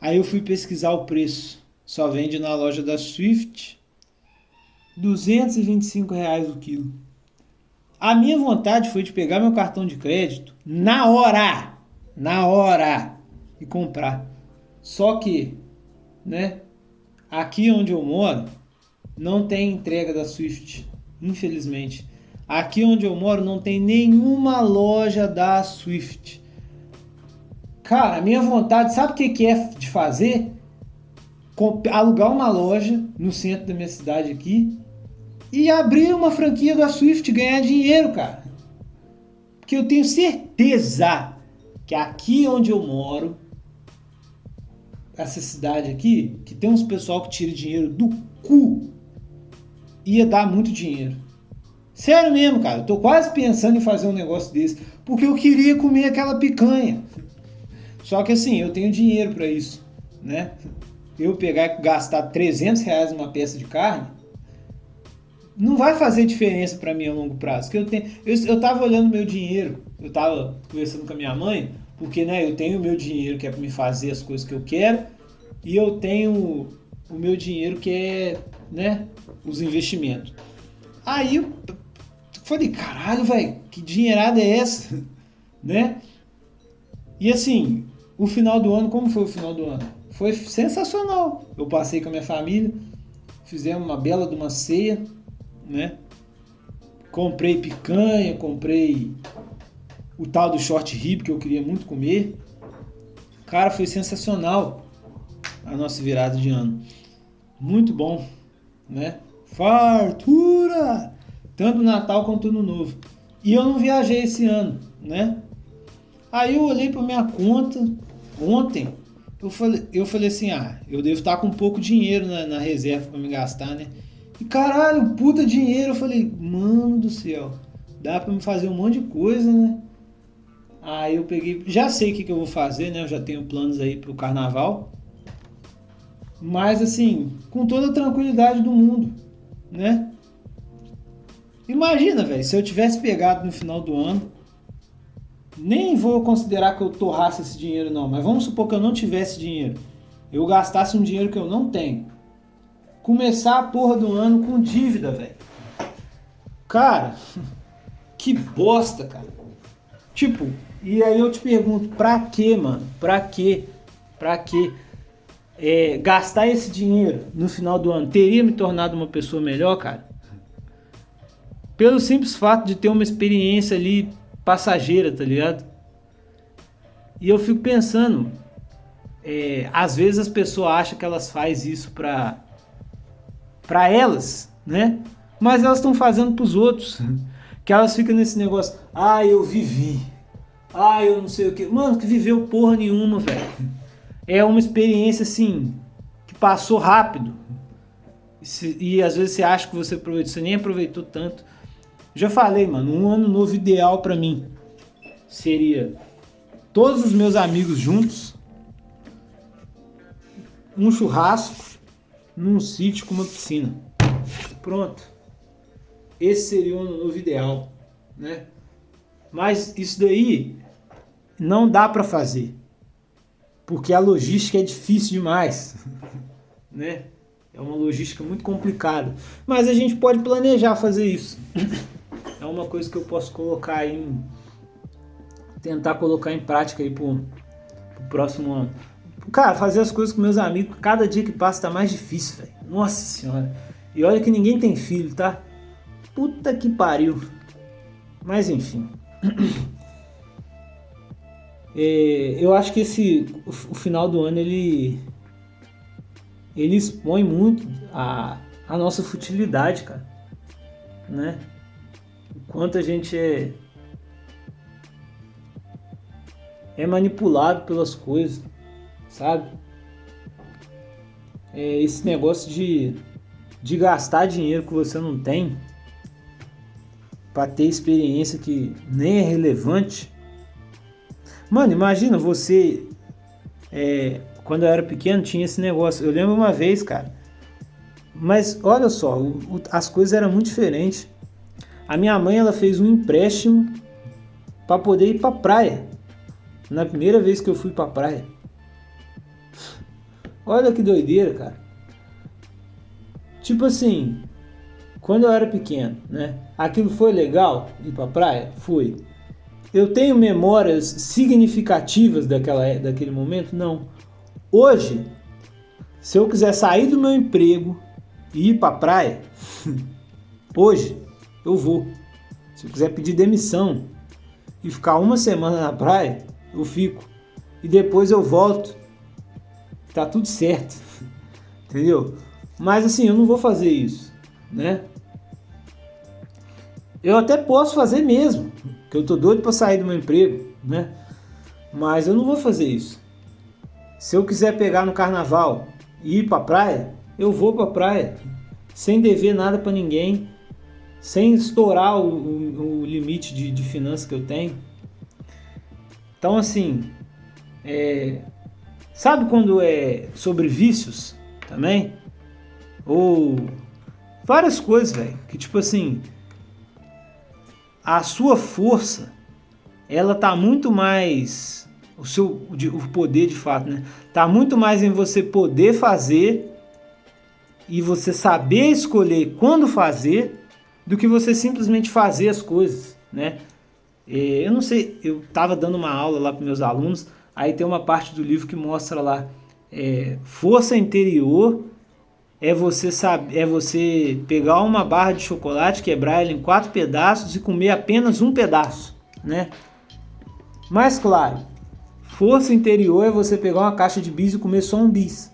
Aí eu fui pesquisar o preço. Só vende na loja da Swift R$225 o quilo. A minha vontade foi de pegar meu cartão de crédito na hora, e comprar. Só que, né, aqui onde eu moro, não tem entrega da Swift, infelizmente. Aqui onde eu moro não tem nenhuma loja da Swift. Cara, a minha vontade, sabe o que é de fazer? Alugar uma loja no centro da minha cidade aqui e abrir uma franquia da Swift e ganhar dinheiro, cara. Porque eu tenho certeza que aqui onde eu moro, essa cidade aqui, que tem uns pessoal que tira dinheiro do cu, ia dar muito dinheiro. Sério mesmo, cara. Eu tô quase pensando em fazer um negócio desse, porque eu queria comer aquela picanha. Só que assim, eu tenho dinheiro pra isso, né? Eu pegar e gastar R$300 numa peça de carne, não vai fazer diferença pra mim a longo prazo. Eu tava olhando meu dinheiro, eu tava conversando com a minha mãe, porque, né, eu tenho o meu dinheiro que é pra me fazer as coisas que eu quero, e eu tenho o meu dinheiro que é, né, os investimentos. Aí eu falei, caralho, velho, que dinheirada é essa? Né? E assim, o final do ano, como foi o final do ano? Foi sensacional. Eu passei com a minha família, fizemos uma bela de uma ceia, né? Comprei picanha, comprei o tal do short rib que eu queria muito comer. Cara, foi sensacional a nossa virada de ano. Muito bom, né? Fartura! Tanto no Natal quanto no Novo. E eu não viajei esse ano, né? Aí eu olhei para minha conta ontem. Eu falei assim, eu devo estar com pouco dinheiro na reserva para me gastar, né? E caralho, puta dinheiro. Eu falei, mano do céu, dá para me fazer um monte de coisa, né? Aí eu peguei, já sei o que eu vou fazer, né? Eu já tenho planos aí pro carnaval. Mas assim, com toda a tranquilidade do mundo, né? Imagina, velho, se eu tivesse pegado no final do ano, nem vou considerar que eu torrasse esse dinheiro não, mas vamos supor que eu não tivesse dinheiro, eu gastasse um dinheiro que eu não tenho, começar a porra do ano com dívida, velho. Cara, que bosta, cara. Tipo, e aí eu te pergunto, pra quê, mano? Pra quê? Gastar esse dinheiro no final do ano teria me tornado uma pessoa melhor, cara? Pelo simples fato de ter uma experiência ali passageira, tá ligado? E eu fico pensando, às vezes as pessoas acham que elas fazem isso pra elas, né? Mas elas estão fazendo pros outros. Que elas ficam nesse negócio, eu vivi, eu não sei o que. Mano, que viveu porra nenhuma, velho. É uma experiência assim, que passou rápido. E às vezes você acha que você aproveitou, você nem aproveitou tanto. Já falei, mano, um ano novo ideal pra mim seria todos os meus amigos juntos, um churrasco num sítio com uma piscina. Pronto. Esse seria o novo ideal, né? Mas isso daí não dá para fazer, porque a logística é difícil demais, né? É uma logística muito complicada, mas a gente pode planejar fazer isso. É uma coisa que eu posso colocar aí, tentar colocar em prática aí pro próximo ano. Cara, fazer as coisas com meus amigos, cada dia que passa tá mais difícil, velho. Nossa senhora. E olha que ninguém tem filho, tá? Puta que pariu. Mas enfim. Eu acho que o final do ano ele expõe muito a nossa futilidade, cara, né? O quanto a gente é manipulado pelas coisas, sabe? Esse negócio de gastar dinheiro que você não tem para ter experiência que nem é relevante. Mano, imagina você... quando eu era pequeno tinha esse negócio. Eu lembro uma vez, cara. Mas olha só, as coisas eram muito diferentes. A minha mãe, ela fez um empréstimo para poder ir pra praia. Na primeira vez que eu fui pra praia. Olha que doideira, cara. Tipo assim, quando eu era pequeno, né? Aquilo foi legal, ir pra praia? Foi. Eu tenho memórias significativas daquele momento? Não. Hoje, se eu quiser sair do meu emprego e ir pra praia, hoje eu vou. Se eu quiser pedir demissão e ficar uma semana na praia, eu fico. E depois eu volto. Tá tudo certo. Entendeu? Mas assim, eu não vou fazer isso, né? Eu até posso fazer mesmo, que eu tô doido para sair do meu emprego, né? Mas eu não vou fazer isso. Se eu quiser pegar no carnaval e ir pra praia, eu vou pra praia, sem dever nada para ninguém, sem estourar o limite de finanças que eu tenho. Então assim, sabe quando é sobre vícios também? Ou várias coisas, velho, que tipo assim, a sua força, ela tá muito mais, o poder de fato, né? Tá muito mais em você poder fazer e você saber escolher quando fazer do que você simplesmente fazer as coisas, né? Eu não sei, eu tava dando uma aula lá para meus alunos, aí tem uma parte do livro que mostra lá, força interior é você pegar uma barra de chocolate, quebrar ela em 4 pedaços e comer apenas um pedaço, né? Mas claro, força interior é você pegar uma caixa de bis e comer só um bis,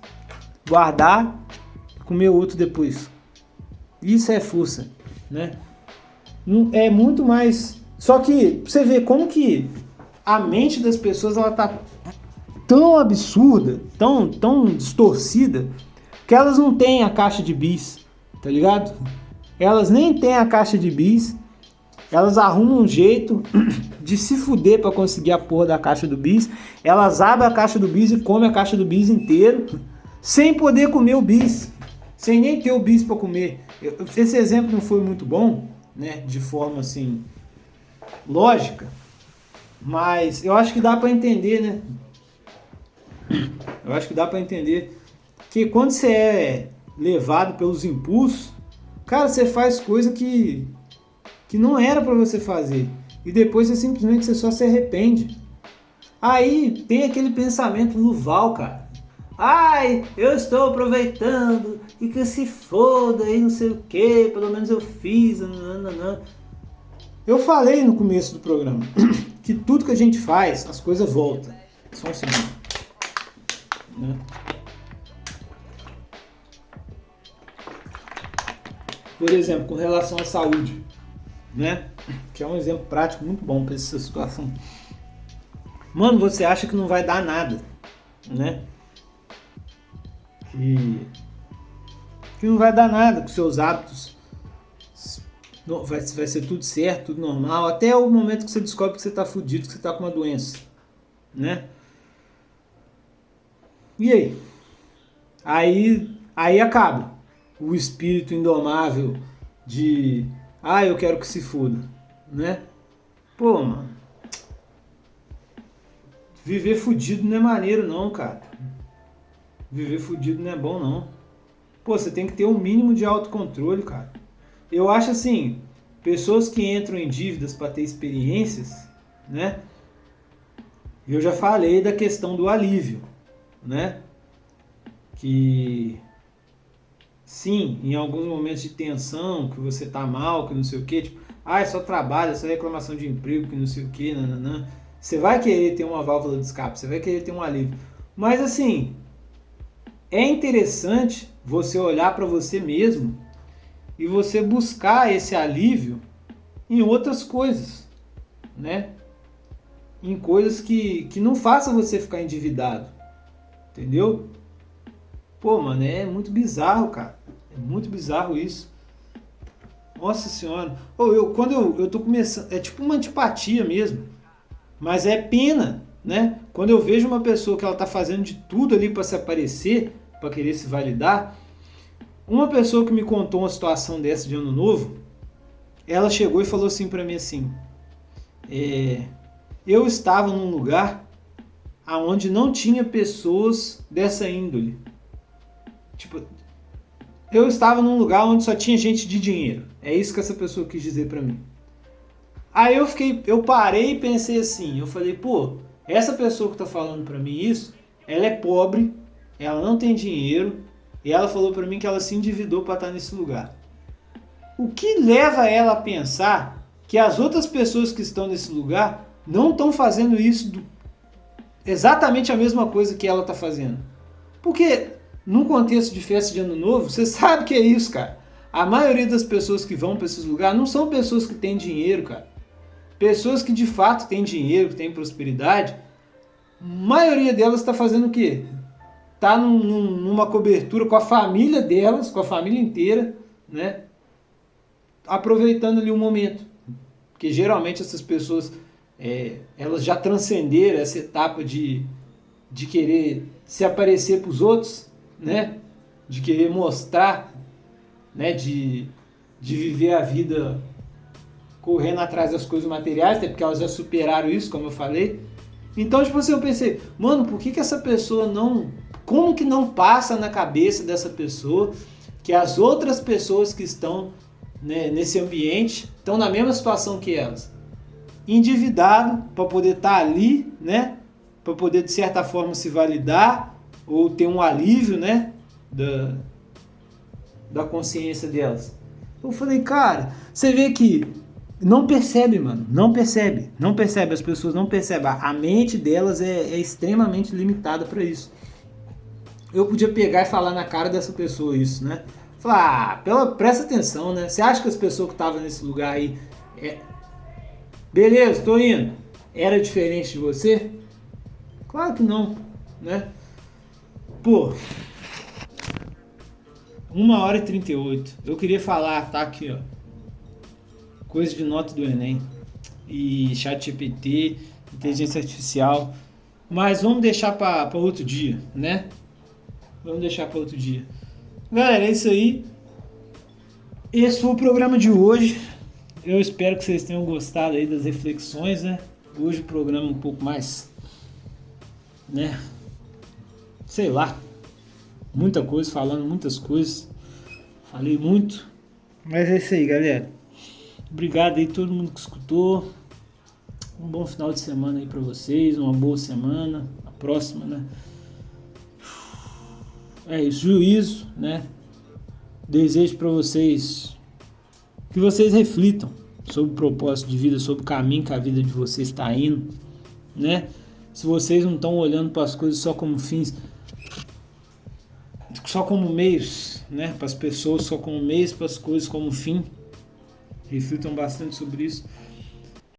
guardar e comer outro depois. Isso é força, né? É muito mais. Só que você vê como que a mente das pessoas ela tá tão absurda, tão distorcida, que elas não têm a caixa de bis, tá ligado? Elas nem têm a caixa de bis, elas arrumam um jeito de se fuder pra conseguir a porra da caixa do bis, elas abrem a caixa do bis e comem a caixa do bis inteiro, sem poder comer o bis, sem nem ter o bis pra comer. Esse exemplo não foi muito bom, né, de forma assim, lógica, mas eu acho que dá pra entender, né? Eu acho que dá pra entender que quando você é levado pelos impulsos, cara, você faz coisa que não era pra você fazer. E depois você só se arrepende. Aí tem aquele pensamento Luval, cara. Ai, eu estou aproveitando e que se foda e não sei o que, pelo menos eu fiz. Nananana. Eu falei no começo do programa que tudo que a gente faz, as coisas voltam. Só um segundo. Né? Por exemplo, com relação à saúde, né? Que é um exemplo prático muito bom para essa situação. Mano, você acha que não vai dar nada, né? Que não vai dar nada com seus hábitos. Vai ser tudo certo, tudo normal, até o momento que você descobre que você tá fudido, que você tá com uma doença, né? E aí? Aí acaba o espírito indomável de, eu quero que se foda, né? Pô, mano, viver fudido não é maneiro não, cara. Viver fudido não é bom não. Pô, você tem que ter um mínimo de autocontrole, cara. Eu acho assim, pessoas que entram em dívidas para ter experiências, né? Eu já falei da questão do alívio, né? Que sim, em alguns momentos de tensão, que você tá mal, que não sei o que, tipo, é só trabalho, é só reclamação de emprego, que não sei o que, nananã. Você vai querer ter uma válvula de escape, você vai querer ter um alívio. Mas assim, é interessante você olhar para você mesmo e você buscar esse alívio em outras coisas, né? Em coisas que não façam você ficar endividado, entendeu? Pô, mano, é muito bizarro, cara. É muito bizarro isso. Nossa senhora. Quando eu tô começando, é tipo uma antipatia mesmo. Mas é pena, né? Quando eu vejo uma pessoa que ela tá fazendo de tudo ali para se aparecer, para querer se validar. Uma pessoa que me contou uma situação dessa de ano novo, ela chegou e falou assim para mim assim: eu estava num lugar aonde não tinha pessoas dessa índole. Tipo, eu estava num lugar onde só tinha gente de dinheiro. É isso que essa pessoa quis dizer pra mim. Aí eu parei e pensei assim, eu falei, pô, essa pessoa que tá falando pra mim isso, ela é pobre, ela não tem dinheiro, e ela falou pra mim que ela se endividou pra estar nesse lugar. O que leva ela a pensar que as outras pessoas que estão nesse lugar não estão fazendo isso exatamente a mesma coisa que ela tá fazendo? Porque num contexto de festa de ano novo, você sabe que é isso, cara. A maioria das pessoas que vão para esses lugares não são pessoas que têm dinheiro, cara. Pessoas que de fato têm dinheiro, que têm prosperidade, a maioria delas está fazendo o quê? Tá numa cobertura com a família delas, com a família inteira, né? Aproveitando ali o momento. Porque geralmente essas pessoas, elas já transcenderam essa etapa de querer se aparecer para os outros, né? De querer mostrar, né? De viver a vida correndo atrás das coisas materiais, até porque elas já superaram isso, como eu falei. Então, tipo assim, eu pensei, mano, por que essa pessoa não... Como que não passa na cabeça dessa pessoa que as outras pessoas que estão, né, nesse ambiente estão na mesma situação que elas? Endividado para poder estar ali, né? Para poder, de certa forma, se validar ou ter um alívio, né? Da consciência delas. Eu falei, cara, você vê que não percebe, mano. Não percebe. As pessoas não percebem. A mente delas é extremamente limitada para isso. Eu podia pegar e falar na cara dessa pessoa isso, né? Falar, presta atenção, né? Você acha que as pessoas que estavam nesse lugar aí... Beleza, tô indo. Era diferente de você? Claro que não, né? Pô... 1h38. Eu queria falar, tá aqui, ó. Coisa de nota do Enem. E ChatGPT, inteligência artificial. Mas vamos deixar para outro dia, né? Vamos deixar para outro dia. Galera, é isso aí. Esse foi o programa de hoje. Eu espero que vocês tenham gostado aí das reflexões, né? Hoje o programa um pouco mais, né? Sei lá. Muita coisa, falando muitas coisas. Falei muito. Mas é isso aí, galera. Obrigado aí todo mundo que escutou. Um bom final de semana aí pra vocês. Uma boa semana. A próxima, né? É isso. Juízo, né? Desejo pra vocês que vocês reflitam sobre o propósito de vida, sobre o caminho que a vida de vocês está indo, né? Se vocês não estão olhando para as coisas só como fins, só como meios, né? Para as pessoas só como meios, para as coisas como fim. Reflitam bastante sobre isso.